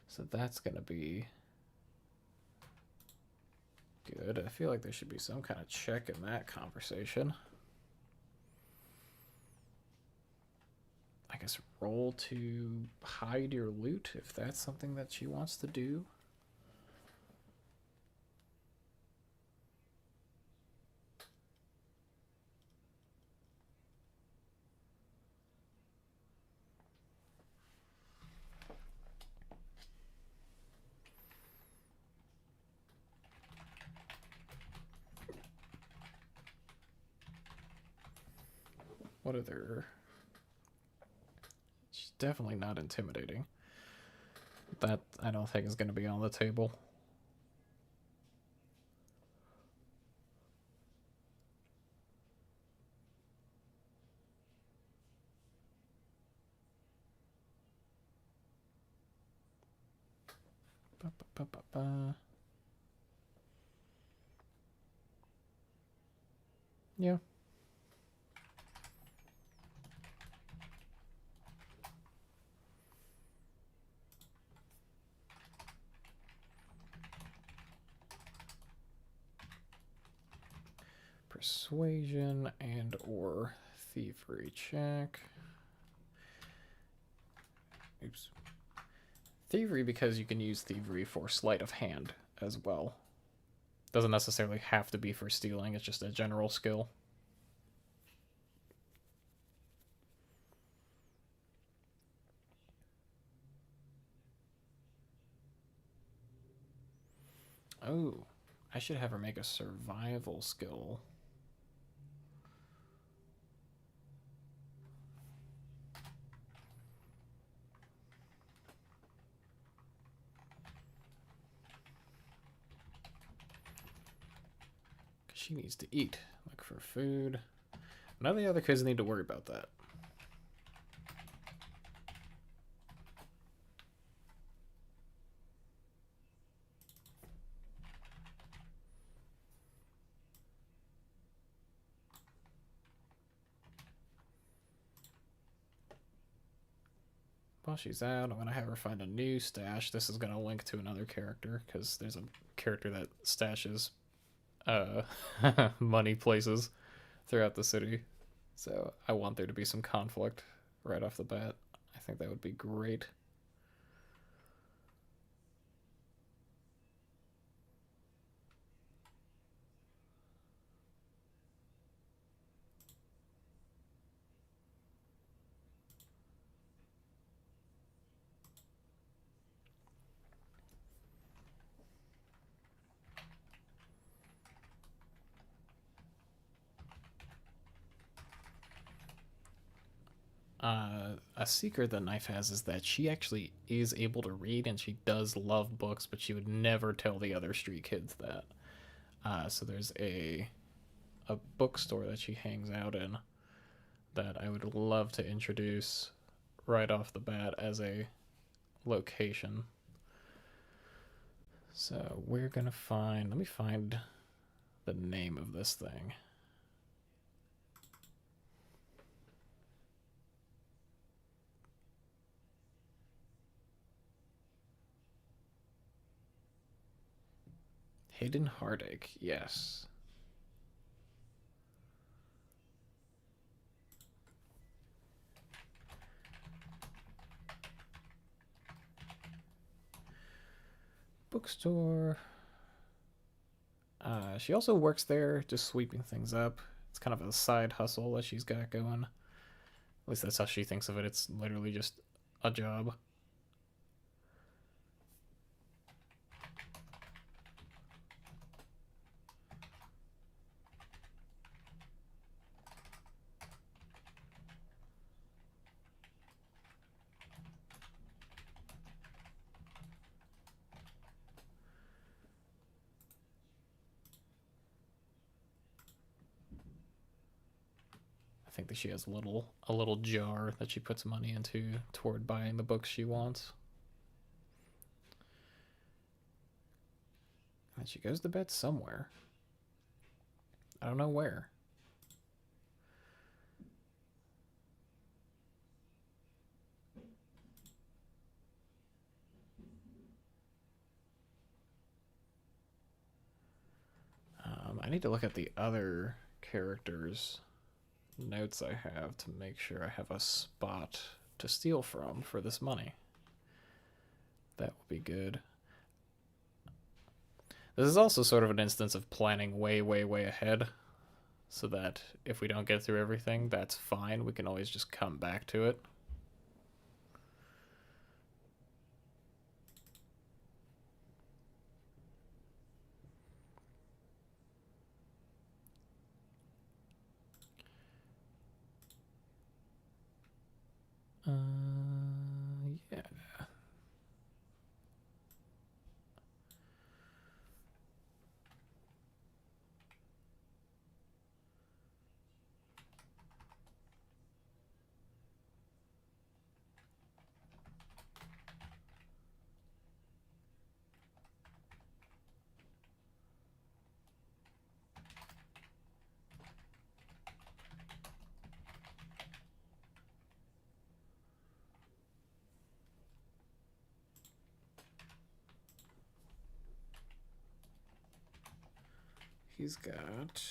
S1: So that's gonna be good. I feel like there should be some kind of check in that conversation. I guess roll to hide your loot if that's something that she wants to do. What other... She's definitely not intimidating. That I don't think is going to be on the table. Yeah. Persuasion and or thievery check. Oops. Thievery because you can use thievery for sleight of hand as well. Doesn't necessarily have to be for stealing, it's just a general skill. Oh, I should have her make a survival skill. She needs to eat. Look for food. None of the other kids need to worry about that. While she's out, I'm going to have her find a new stash. This is going to link to another character, because there's a character that stashes money places throughout the city. So I want there to be some conflict right off the bat. I think that would be great. A secret that Knife has is that she actually is able to read and she does love books, but she would never tell the other street kids that. So there's a bookstore that she hangs out in that I would love to introduce right off the bat as a location. So we're gonna find. Let me find the name of this thing. Hidden Heartache, yes. Bookstore. She also works there, just sweeping things up. It's kind of a side hustle that she's got going. At least that's how she thinks of it. It's literally just a job. I think that she has a little jar that she puts money into toward buying the books she wants. And she goes to bed somewhere. I don't know where. I need to look at the other characters' notes I have to make sure I have a spot to steal from for this money. That will be good. This is also sort of an instance of planning way, way, way ahead, so that if we don't get through everything, that's fine. We can always just come back to it. Yeah. He's got,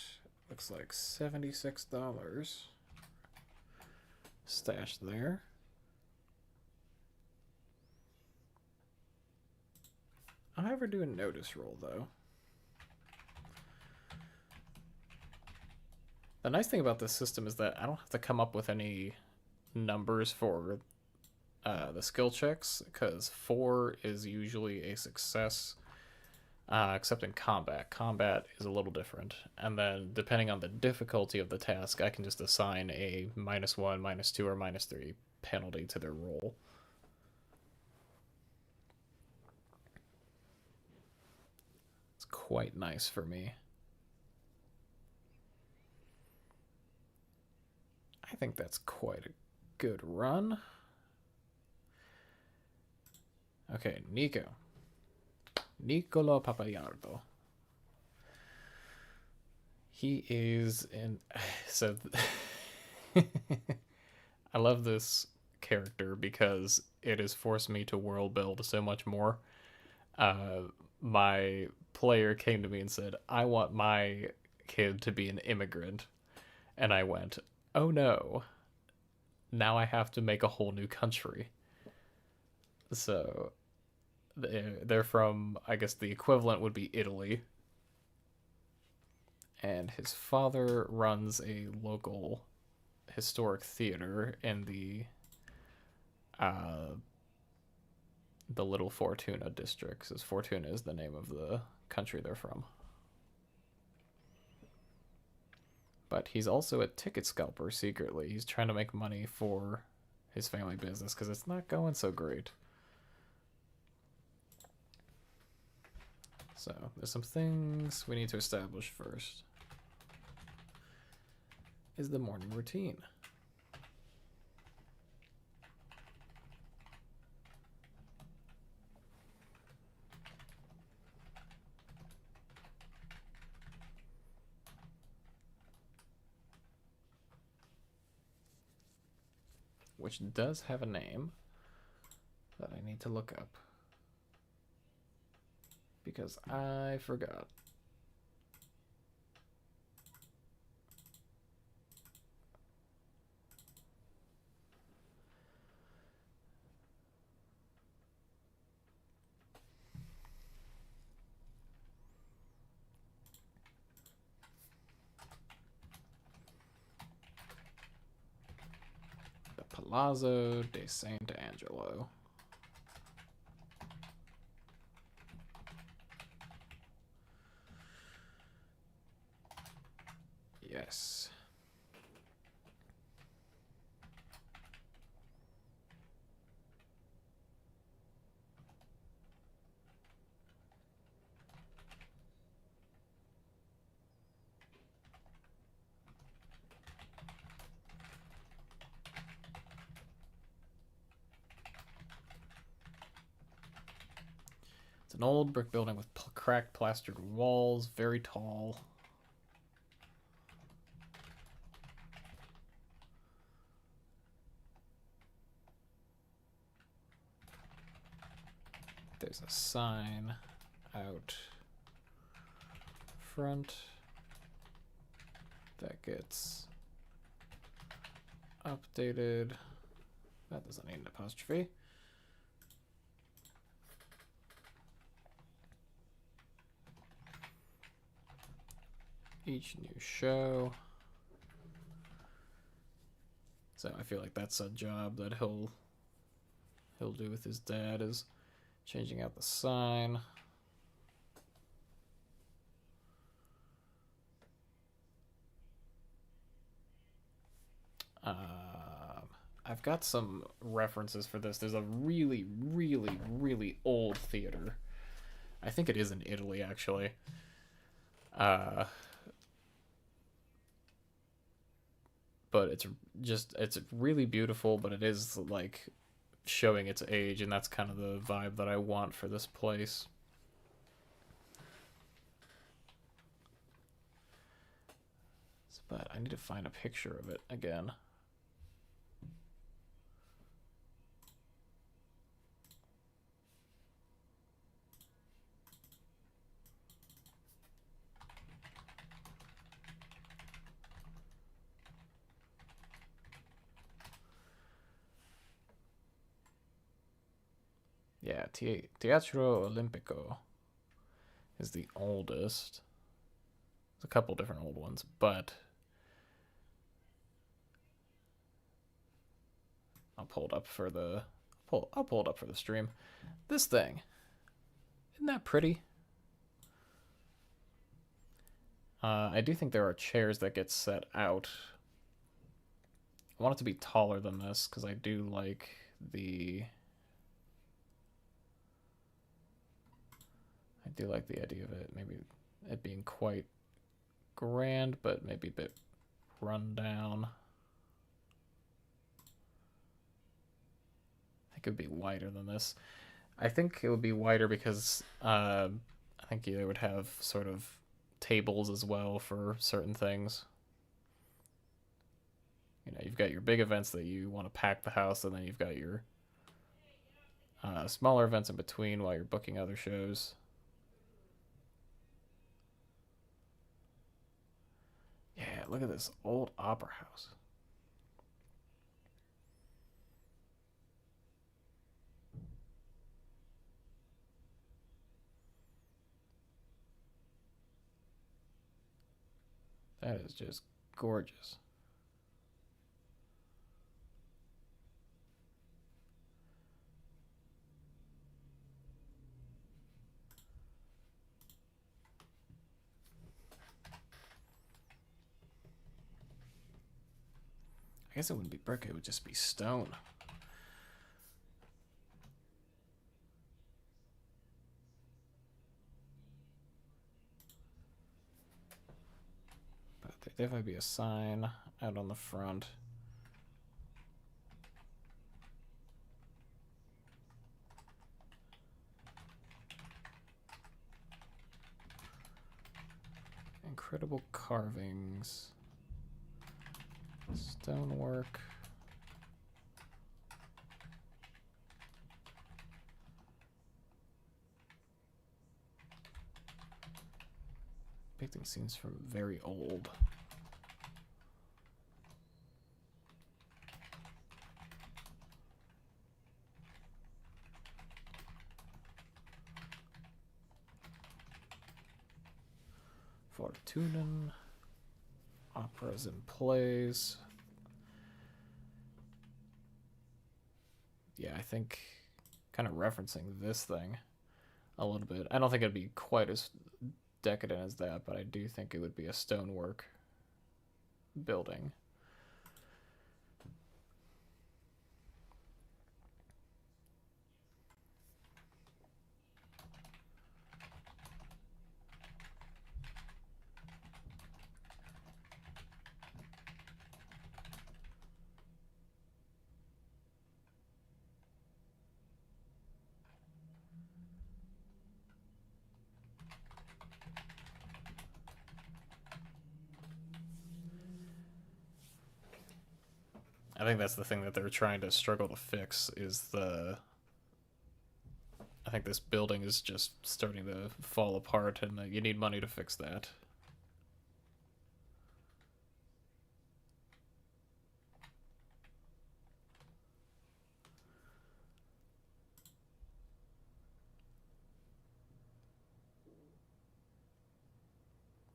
S1: looks like $76 stashed there. I'll ever do a notice roll, though. The nice thing about this system is that I don't have to come up with any numbers for the skill checks, because 4 is usually a success, except in combat. Combat is a little different. And then, depending on the difficulty of the task, I can just assign a -1, -2, or -3 penalty to their roll. It's quite nice for me. I think that's quite a good run. Okay, Nicolo Papagliardo. He is in. So. I love this character because it has forced me to world build so much more. My player came to me and said, I want my kid to be an immigrant. And I went, oh no. Now I have to make a whole new country. So they're from, I guess the equivalent would be Italy. And his father runs a local historic theater in the Little Fortuna district, because Fortuna is the name of the country they're from. But he's also a ticket scalper secretly. He's trying to make money for his family business because it's not going so great. So there's some things we need to establish first. Is the morning routine. Which does have a name that I need to look up because I forgot. The Palazzo de Sant'Angelo. Yes. It's an old brick building with cracked plastered walls, very tall. There's a sign out front that gets updated. That doesn't need an apostrophe. Each new show. So I feel like that's a job that he'll do with his dad, is changing out the sign. I've got some references for this. There's a really, really, really old theater. I think it is in Italy, actually. But it's really beautiful, but it is like showing its age, and that's kind of the vibe that I want for this place. But I need to find a picture of it again. Yeah, Teatro Olimpico is the oldest. There's a couple different old ones, but I'll pull it up for the stream. This thing, isn't that pretty? I do think there are chairs that get set out. I want it to be taller than this because I do like the idea of it. Maybe it being quite grand, but maybe a bit run down. I think it would be wider than this. I think it would be wider because I think they would have sort of tables as well for certain things. You know, you've got your big events that you want to pack the house, and then you've got your smaller events in between while you're booking other shows. Yeah, look at this old opera house. That is just gorgeous. I guess it wouldn't be brick, it would just be stone. There might be a sign out on the front. Incredible carvings. Stonework. Depicting scenes from very old. Fortunen. Operas and plays. Yeah, I think kind of referencing this thing a little bit. I don't think it'd be quite as decadent as that, but I do think it would be a stonework building. I think that's the thing that they're trying to struggle to fix is I think this building is just starting to fall apart and you need money to fix that.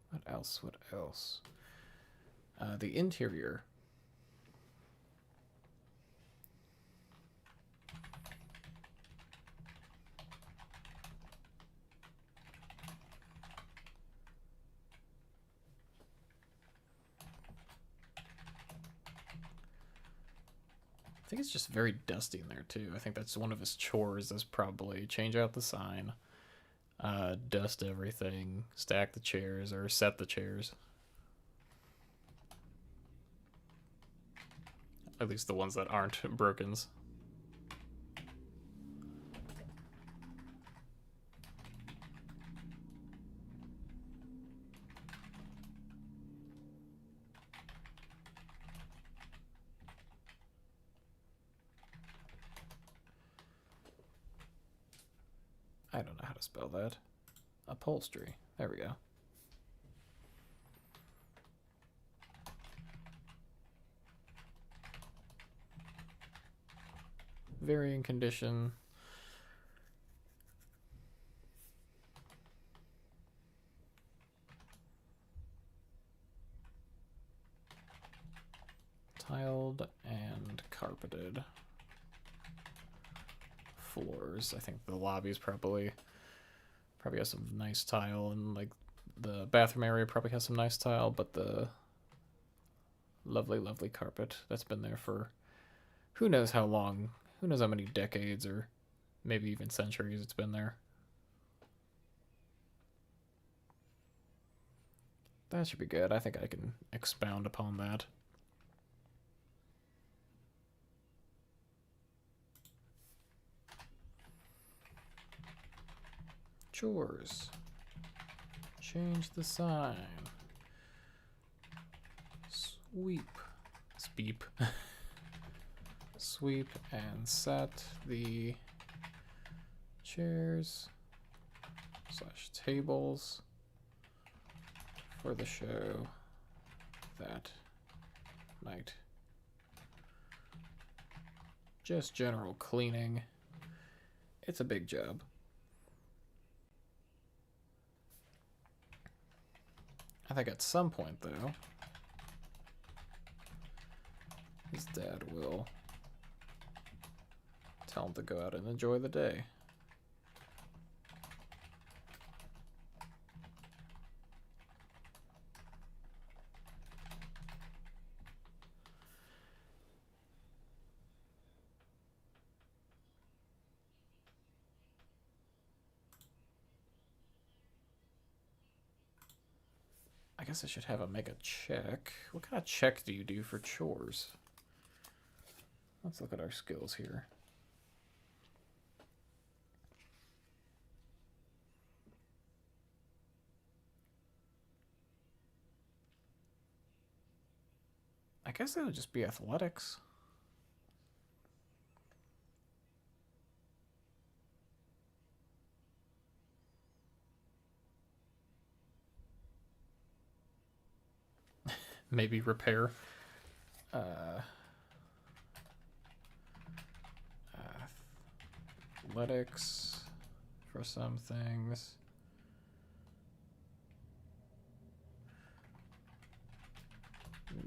S1: What else? What else? The interior. I think it's just very dusty in there too. I think that's one of his chores is probably change out the sign, dust everything, stack the chairs, or set the chairs. At least the ones that aren't brokens. I don't know how to spell that. Upholstery. There we go. Varying condition. Tiled and carpeted. Floors. I think the lobby's probably has some nice tile, and like the bathroom area probably has some nice tile, but the lovely carpet that's been there for who knows how long, who knows how many decades or maybe even centuries it's been there. That should be good. I think I can expound upon that. Chores. Change the sign. Sweep. Speep. Sweep and set the chairs / tables for the show that night. Just general cleaning. It's a big job. I think at some point, though, his dad will tell him to go out and enjoy the day. I guess I should have him make a check. What kind of check do you do for chores? Let's look at our skills here. I guess it would just be athletics. Maybe repair. Athletics for some things.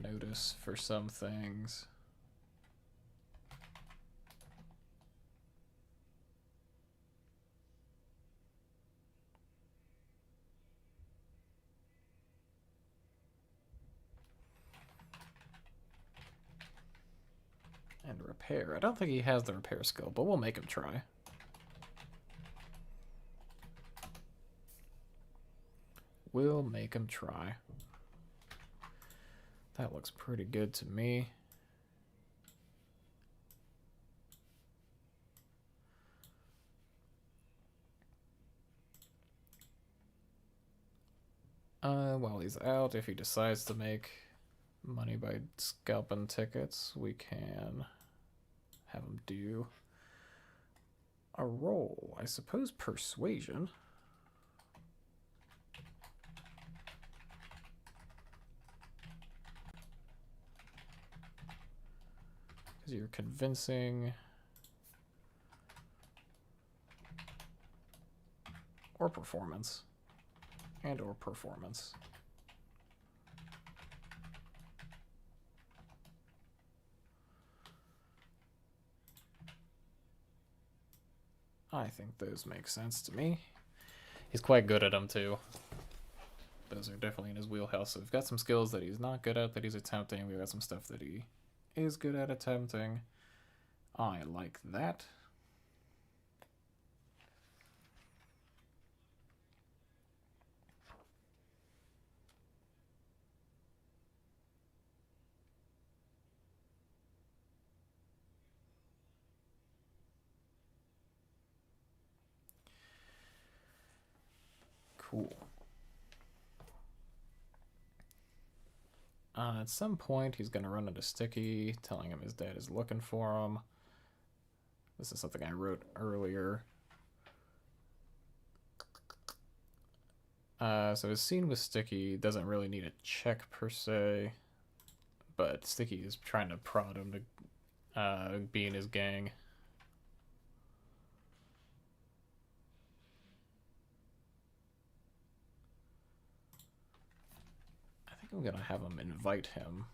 S1: Notice for some things. And repair. I don't think he has the repair skill, but we'll make him try. We'll make him try. That looks pretty good to me. While he's out, if he decides to make money by scalping tickets, we can have him do a roll. I suppose persuasion. Because you're convincing or performance. And or performance. I think those make sense to me. He's quite good at them too. Those are definitely in his wheelhouse. So we've got some skills that he's not good at that he's attempting. We've got some stuff that he is good at attempting. I like that. Cool. At some point, he's going to run into Sticky, telling him his dad is looking for him. This is something I wrote earlier. So his scene with Sticky doesn't really need a check per se, but Sticky is trying to prod him to be in his gang. I think I'm gonna have him invite him.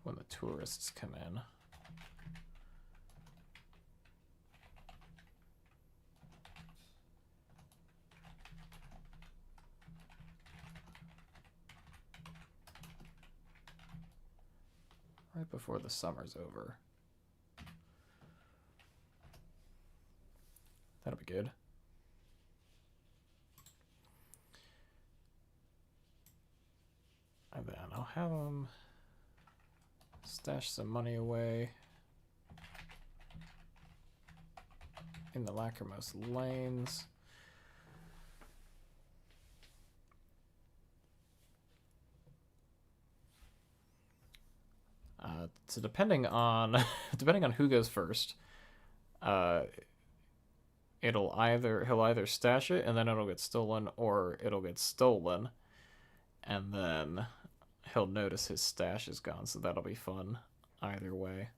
S1: When the tourists come in. Right before the summer's over. That'll be good. And then I'll have him stash some money away in the lachrymose lanes. So depending on who goes first, he'll either stash it and then it'll get stolen, or it'll get stolen and then he'll notice his stash is gone, so that'll be fun either way.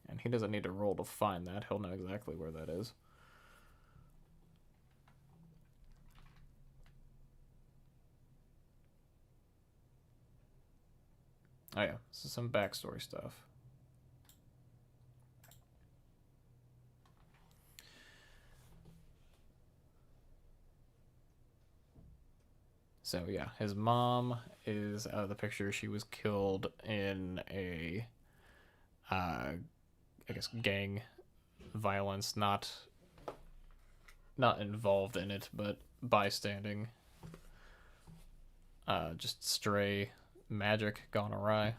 S1: And he doesn't need to roll to find that. He'll know exactly where that is. Oh yeah, this is some backstory stuff. So yeah, his mom is out of the picture. She was killed in a, I guess, gang violence, not involved in it, but bystanding. Just stray magic gone awry.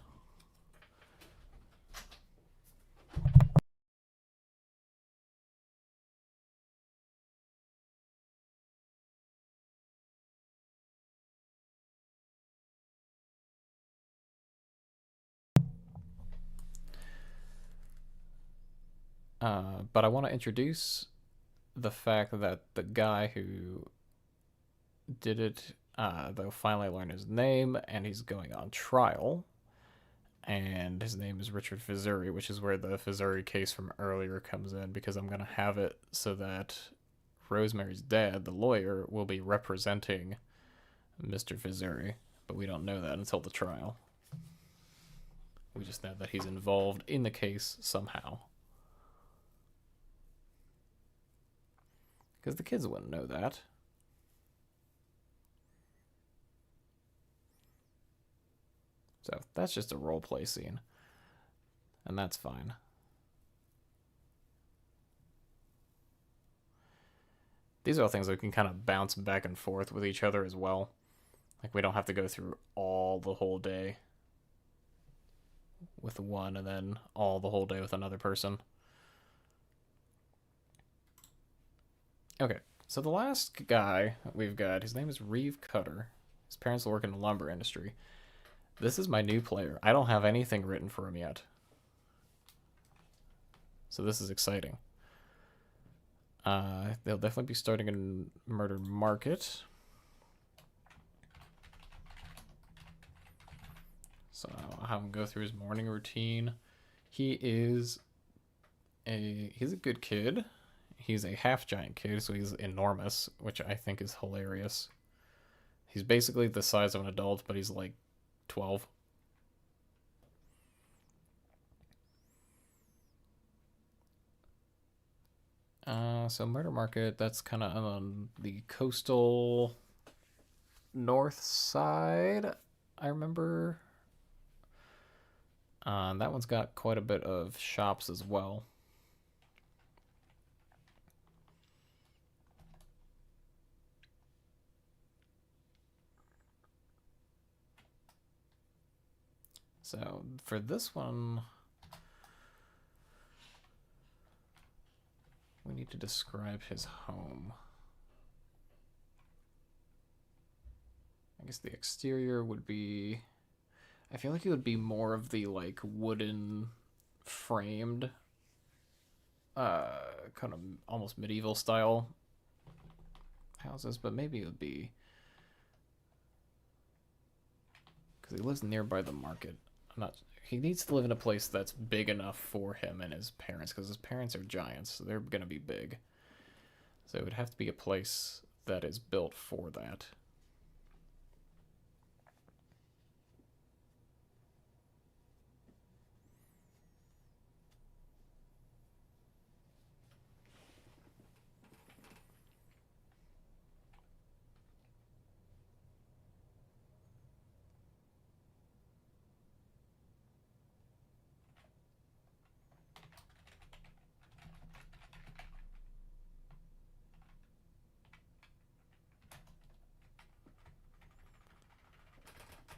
S1: But I want to introduce the fact that the guy who did it, they'll finally learn his name, and he's going on trial. And his name is Richard Fizuri, which is where the Fizuri case from earlier comes in, because I'm going to have it so that Rosemary's dad, the lawyer, will be representing Mr. Fizuri, but we don't know that until the trial. We just know that he's involved in the case somehow. Because the kids wouldn't know that. So that's just a roleplay scene. And that's fine. These are all things that we can kind of bounce back and forth with each other as well. Like, we don't have to go through all the whole day with one and then all the whole day with another person. Okay, so the last guy we've got, his name is Reeve Cutter. His parents work in the lumber industry. This is my new player. I don't have anything written for him yet. So this is exciting. They'll definitely be starting in Murder Market. So I'll have him go through his morning routine. He's a good kid. He's a half giant kid, so he's enormous, which I think is hilarious. He's basically the size of an adult, but he's like 12. So Murder Market, that's kind of on the coastal north side, I remember. That one's got quite a bit of shops as well. So for this one, we need to describe his home. I guess the exterior would be, I feel like it would be more of the like wooden framed, kind of almost medieval style houses, but maybe it would be, because he lives nearby the market. I'm not. He needs to live in a place that's big enough for him and his parents, because his parents are giants, so they're gonna be big. So it would have to be a place that is built for that.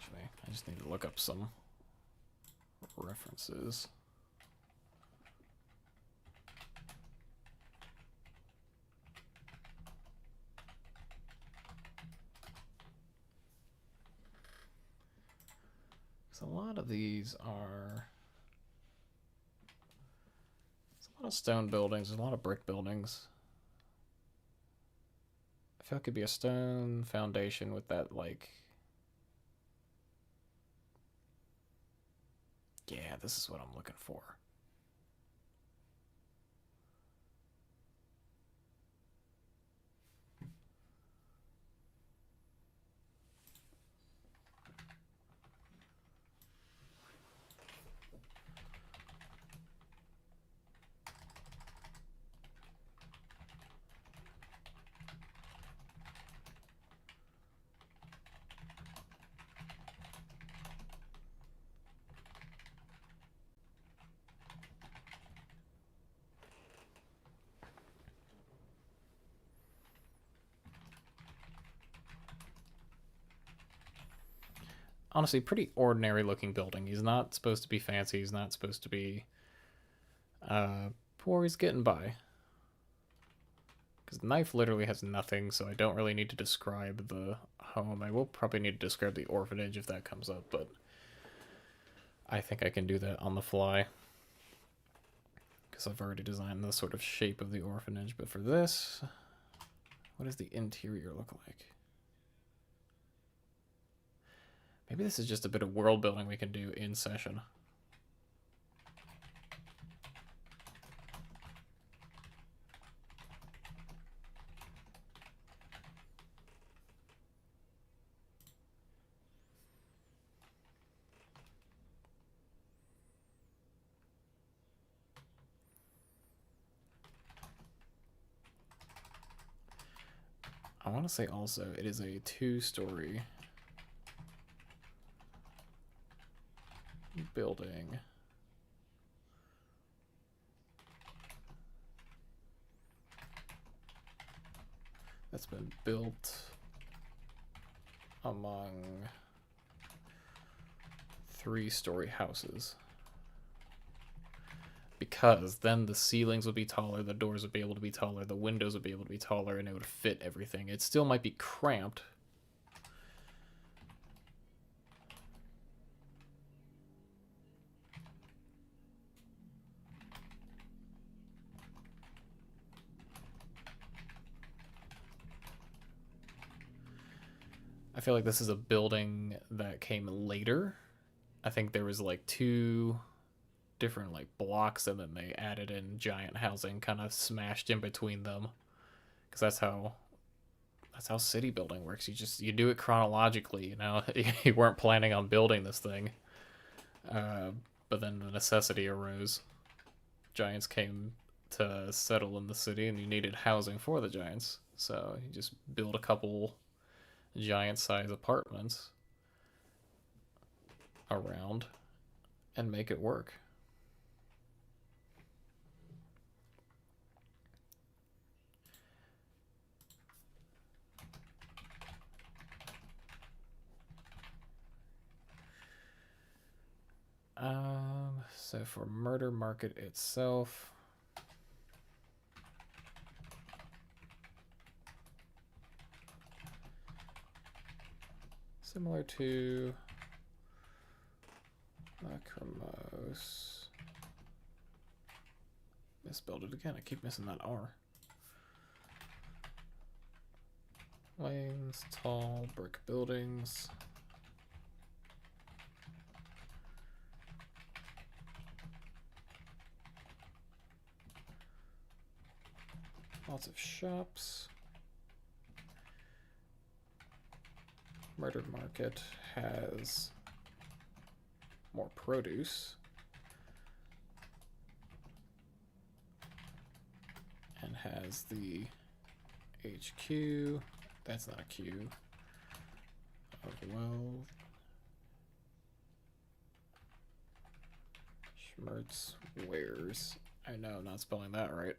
S1: Actually, I just need to look up some references. So a lot of these are, there's a lot of stone buildings, there's a lot of brick buildings. I feel like it could be a stone foundation with that, like, yeah, this is what I'm looking for. honestly pretty ordinary looking building. He's not supposed to be fancy. He's not supposed to be poor. He's getting by. Because the knife literally has nothing, so I don't really need to describe the home. I will probably need to describe the orphanage if that comes up, but I think I can do that on the fly. Because I've already designed the sort of shape of the orphanage. But for this, what does the interior look like? Maybe this is just a bit of world building we can do in session. I want to say also it is a 2-story building. That's been built among 3-story houses. Because then the ceilings would be taller, the doors would be able to be taller, the windows would be able to be taller, and it would fit everything. It still might be cramped. I feel like this is a building that came later. I think there was like 2 different like blocks, and then they added in giant housing kind of smashed in between them, because that's how city building works. You do it chronologically, you know. You weren't planning on building this thing, but then the necessity arose. Giants came to settle in the city, and you needed housing for the giants, so you just build a couple giant size apartments around and make it work. So for Murder Market itself, similar to Lacrimose. Misspelled it again. I keep missing that R. Lanes, tall brick buildings. Lots of shops. Murder Market has more produce and has the HQ. That's not a Q. Of wealth. Schmertz wares. I know, I'm not spelling that right.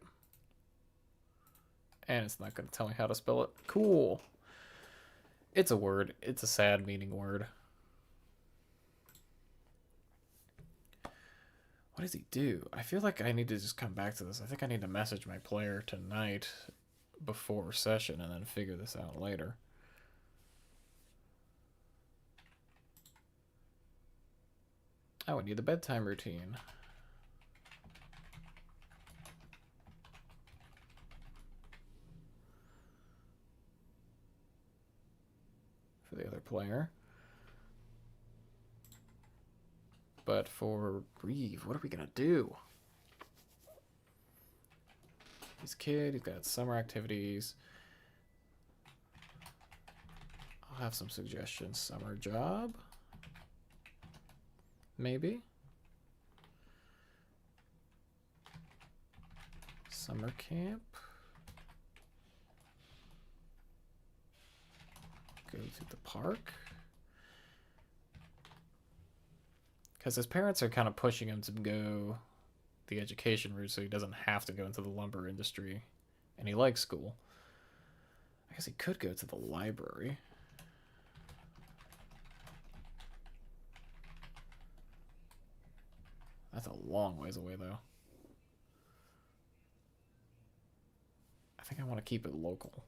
S1: And it's not going to tell me how to spell it. Cool. It's a word. It's a sad meaning word. What does he do? I feel like I need to just come back to this. I think I need to message my player tonight before session and then figure this out later. Oh, I need the bedtime routine. For the other player. But for Reeve, what are we gonna do? He's a kid, he's got summer activities. I'll have some suggestions. Summer job? Maybe? Summer camp? Go to the park? Because his parents are kind of pushing him to go the education route so he doesn't have to go into the lumber industry. And he likes school. I guess he could go to the library. That's a long ways away, though. I think I want to keep it local.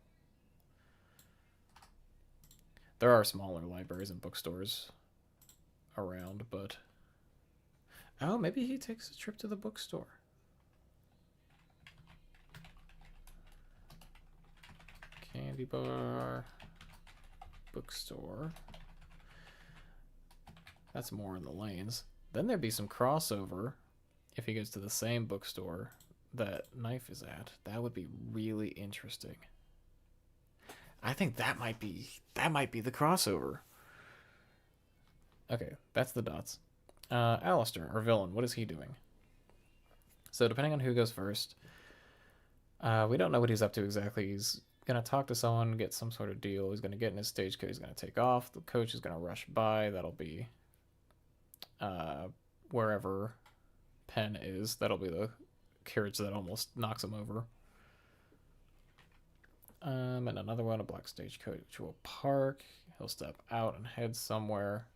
S1: There are smaller libraries and bookstores around, but... Oh, maybe he takes a trip to the bookstore. Candy bar. Bookstore. That's more in the lanes. Then there'd be some crossover if he goes to the same bookstore that Knife is at. That would be really interesting. I think that might be the crossover. Okay, that's the dots. Alistair, our villain, what is he doing? So depending on who goes first, we don't know what he's up to exactly. He's gonna talk to someone, get some sort of deal. He's gonna get in his stagecoach. He's gonna take off. The coach is gonna rush by. That'll be wherever Penn is. That'll be the carriage that almost knocks him over. And another one, a black stagecoach will park. He'll step out and head somewhere.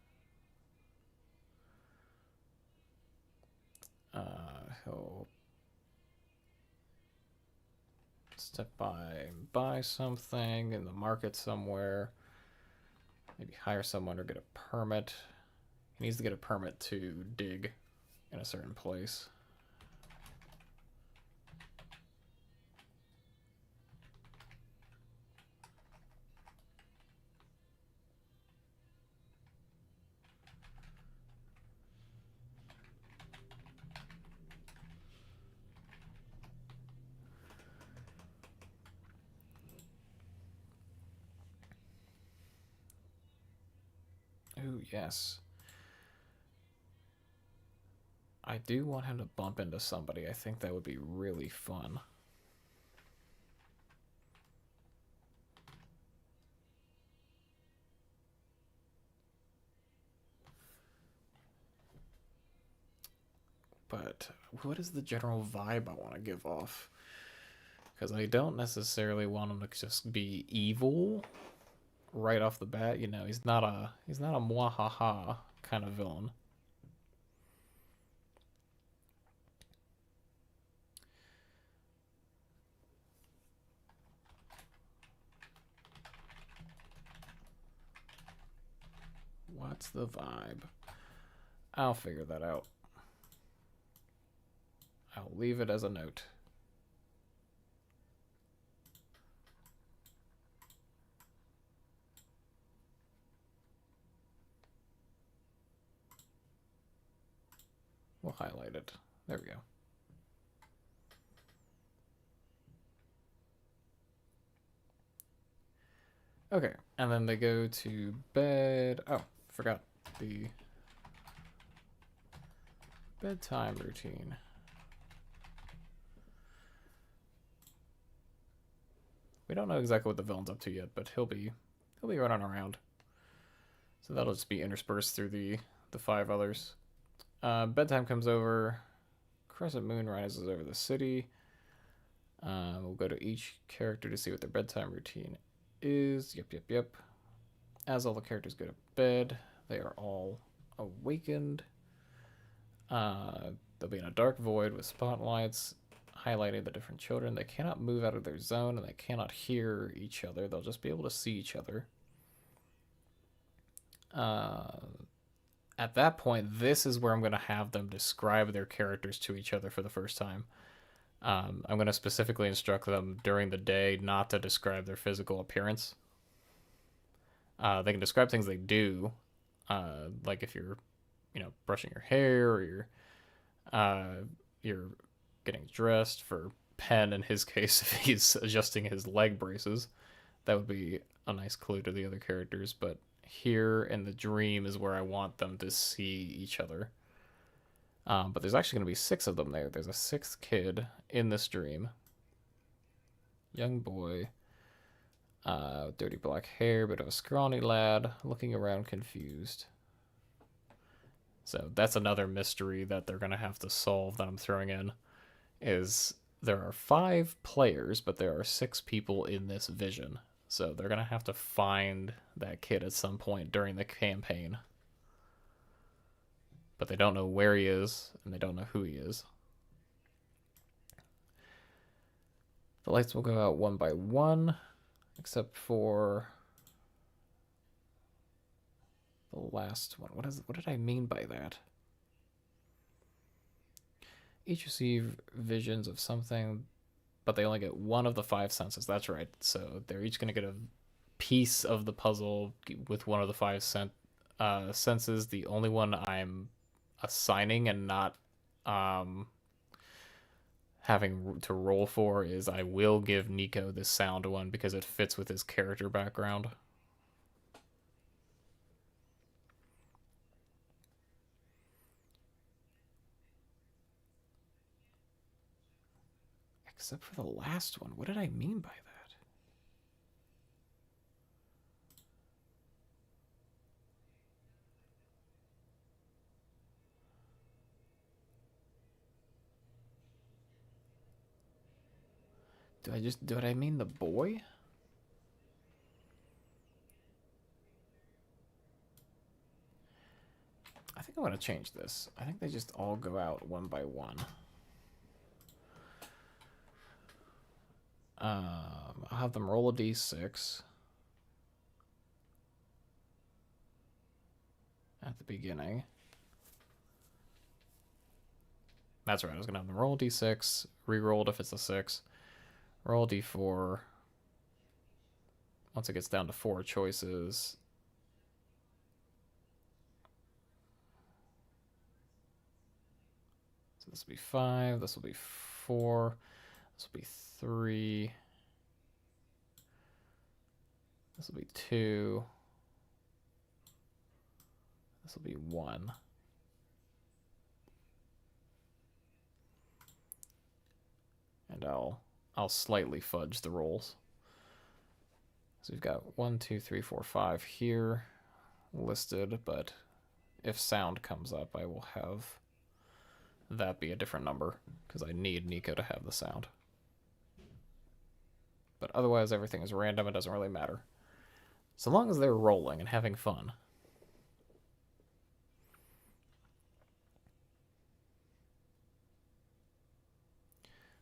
S1: He'll step by and buy something in the market somewhere. Maybe hire someone or get a permit. He needs to get a permit to dig in a certain place. Ooh, yes. I do want him to bump into somebody. I think that would be really fun. But what is the general vibe I want to give off? Because I don't necessarily want him to just be evil right off the bat. You know, he's not a mwahaha kind of villain. What's the vibe? I'll figure that out. I'll leave it as a note. We'll highlight it. There we go. Okay, and then they go to bed. Oh, forgot the bedtime routine. We don't know exactly what the villain's up to yet, but he'll be running around. So that'll just be interspersed through the 5 others. Bedtime comes over. Crescent moon rises over the city. We'll go to each character to see what their bedtime routine is. Yep. As all the characters go to bed, they are all awakened. They'll be in a dark void with spotlights highlighting the different children. They cannot move out of their zone and they cannot hear each other. They'll just be able to see each other. At that point, this is where I'm going to have them describe their characters to each other for the first time. I'm going to specifically instruct them during the day not to describe their physical appearance. They can describe things they do, like if you're, brushing your hair or you're getting dressed. For Penn, in his case, if he's adjusting his leg braces, that would be a nice clue to the other characters. But here in the dream is where I want them to see each other. But there's actually going to be 6 of them there. There's a 6th kid in this dream. Young boy. Dirty black hair, bit of a scrawny lad, looking around confused. So that's another mystery that they're going to have to solve that I'm throwing in, is there are 5 players, but there are 6 people in this vision. So they're going to have to find that kid at some point during the campaign. but they don't know where he is, and they don't know who he is. The lights will go out one by one, except for the last one. What did I mean by that? Each receive visions of something, but they only get one of the 5 senses. That's right. So they're each going to get a piece of the puzzle with one of the 5 senses. The only one I'm assigning and not having to roll for is I will give Nico this sound one because it fits with his character background. Except for the last one. What did I mean by that? Did I mean the boy? I think I'm going to change this. I think they just all go out one by one. I'll have them roll a d6 at the beginning. That's right, I was going to have them roll a d6, re-rolled if it's a 6, roll a d4. Once it gets down to 4 choices, so this will be 5, this will be 4, this will be 3, this will be 2, this will be 1. And I'll slightly fudge the rolls. So we've got 1, 2, 3, 4, 5 here listed, but if sound comes up, I will have that be a different number because I need Nico to have the sound. But otherwise, everything is random. It doesn't really matter. So long as they're rolling and having fun.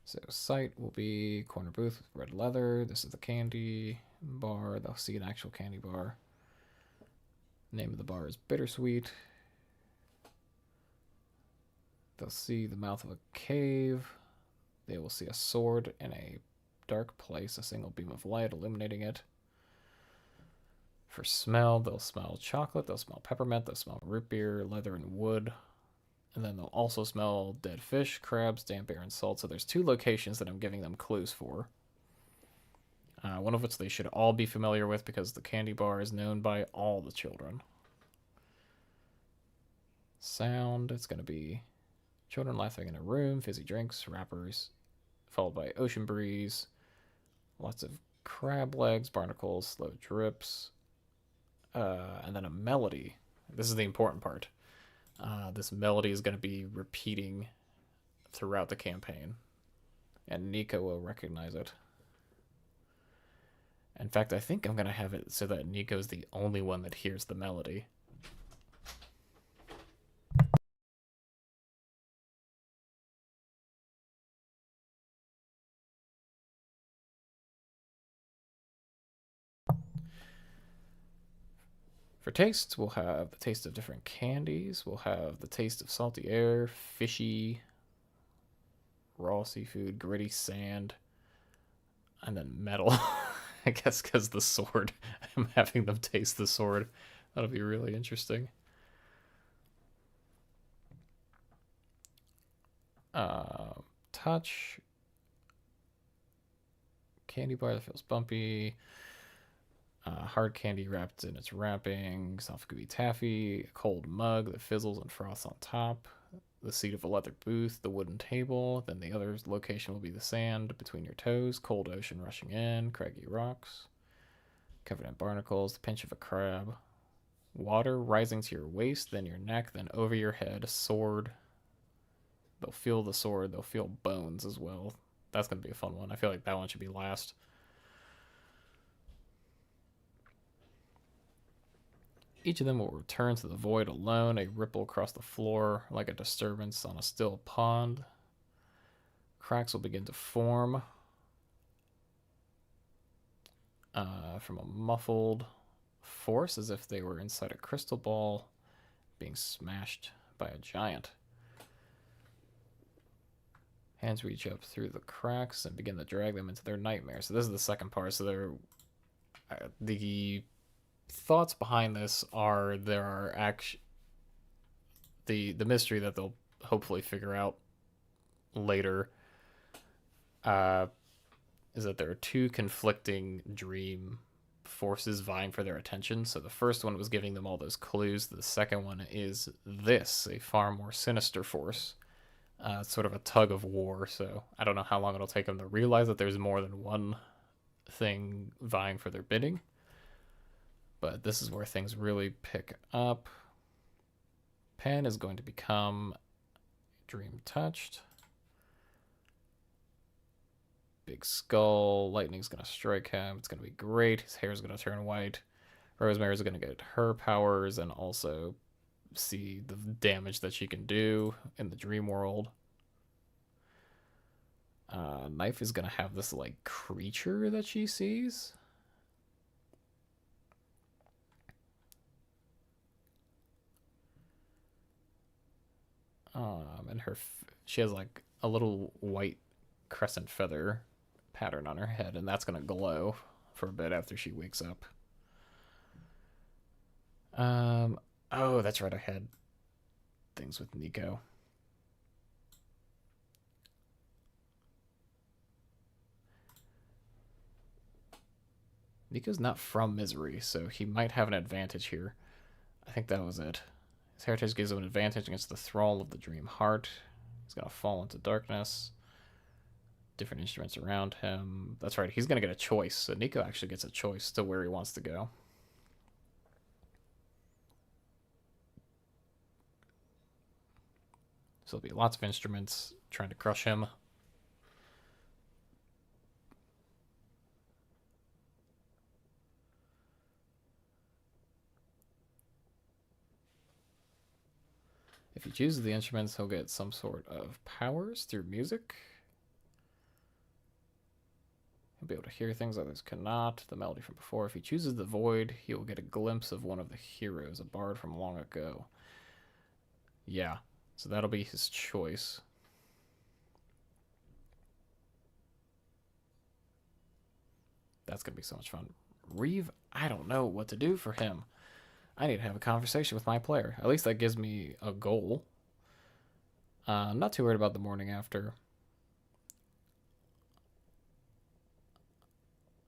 S1: So site will be corner booth with red leather. This is the candy bar. They'll see an actual candy bar. Name of the bar is Bittersweet. They'll see the mouth of a cave. They will see a sword in a dark place, a single beam of light illuminating it. For smell, they'll smell chocolate, they'll smell peppermint, they'll smell root beer, leather, and wood. And then they'll also smell dead fish, crabs, damp air, and salt. So there's 2 locations that I'm giving them clues for. One of which they should all be familiar with because the candy bar is known by all the children. Sound, it's going to be children laughing in a room, fizzy drinks, rappers, followed by ocean breeze, lots of crab legs, barnacles, slow drips, and then a melody. This is the important part. This melody is going to be repeating throughout the campaign, and Nico will recognize it. In fact, I think I'm going to have it so that Nico's the only one that hears the melody. For tastes, we'll have the taste of different candies. We'll have the taste of salty air, fishy, raw seafood, gritty sand, and then metal. I guess because the sword. I'm having them taste the sword. That'll be really interesting. Touch. Candy bar that feels bumpy. Hard candy wrapped in its wrapping, soft gooey taffy, a cold mug that fizzles and froths on top, the seat of a leather booth, the wooden table, then the other location will be the sand between your toes, cold ocean rushing in, craggy rocks, covered in barnacles, the pinch of a crab, water rising to your waist, then your neck, then over your head, a sword. They'll feel the sword, they'll feel bones as well. That's going to be a fun one. I feel like that one should be last. Each of them will return to the void alone, a ripple across the floor like a disturbance on a still pond. Cracks will begin to form from a muffled force as if they were inside a crystal ball being smashed by a giant. Hands reach up through the cracks and begin to drag them into their nightmare. So this is the second part. So the thoughts behind this are there are the mystery that they'll hopefully figure out later is that there are two conflicting dream forces vying for their attention. So the first one was giving them all those clues. The second one is this, a far more sinister force. It's sort of a tug of war. So I don't know how long it'll take them to realize that there's more than one thing vying for their bidding. But this is where things really pick up. Pan is going to become dream touched. Big skull. Lightning's going to strike him. It's going to be great. His hair's going to turn white. Rosemary's going to get her powers and also see the damage that she can do in the dream world. Knife is going to have this like creature that she sees. And she has like a little white crescent feather pattern on her head, and that's gonna glow for a bit after she wakes up. Oh, that's right, I had things with Nico. Nico's not from Misery, so he might have an advantage here. I think that was it. His heritage gives him an advantage against the thrall of the dream heart. He's gonna fall into darkness. Different instruments around him. That's right, he's gonna get a choice. So Nico actually gets a choice to where he wants to go. So there'll be lots of instruments trying to crush him. If he chooses the instruments, he'll get some sort of powers through music. He'll be able to hear things others cannot. The melody from before. If he chooses the void, he will get a glimpse of one of the heroes, a bard from long ago. Yeah, so that'll be his choice. That's going to be so much fun. Reeve, I don't know what to do for him. I need to have a conversation with my player. At least that gives me a goal. I'm not too worried about the morning after.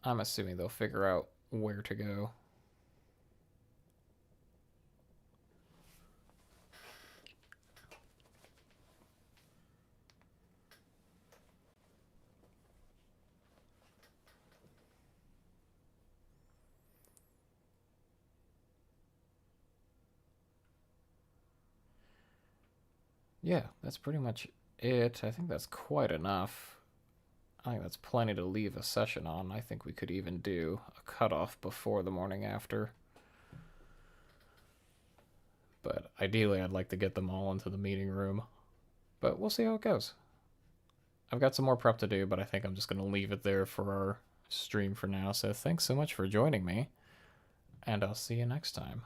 S1: I'm assuming they'll figure out where to go. Yeah, that's pretty much it. I think that's quite enough. I think that's plenty to leave a session on. I think we could even do a cutoff before the morning after. But ideally, I'd like to get them all into the meeting room. But we'll see how it goes. I've got some more prep to do, but I think I'm just going to leave it there for our stream for now. So thanks so much for joining me, and I'll see you next time.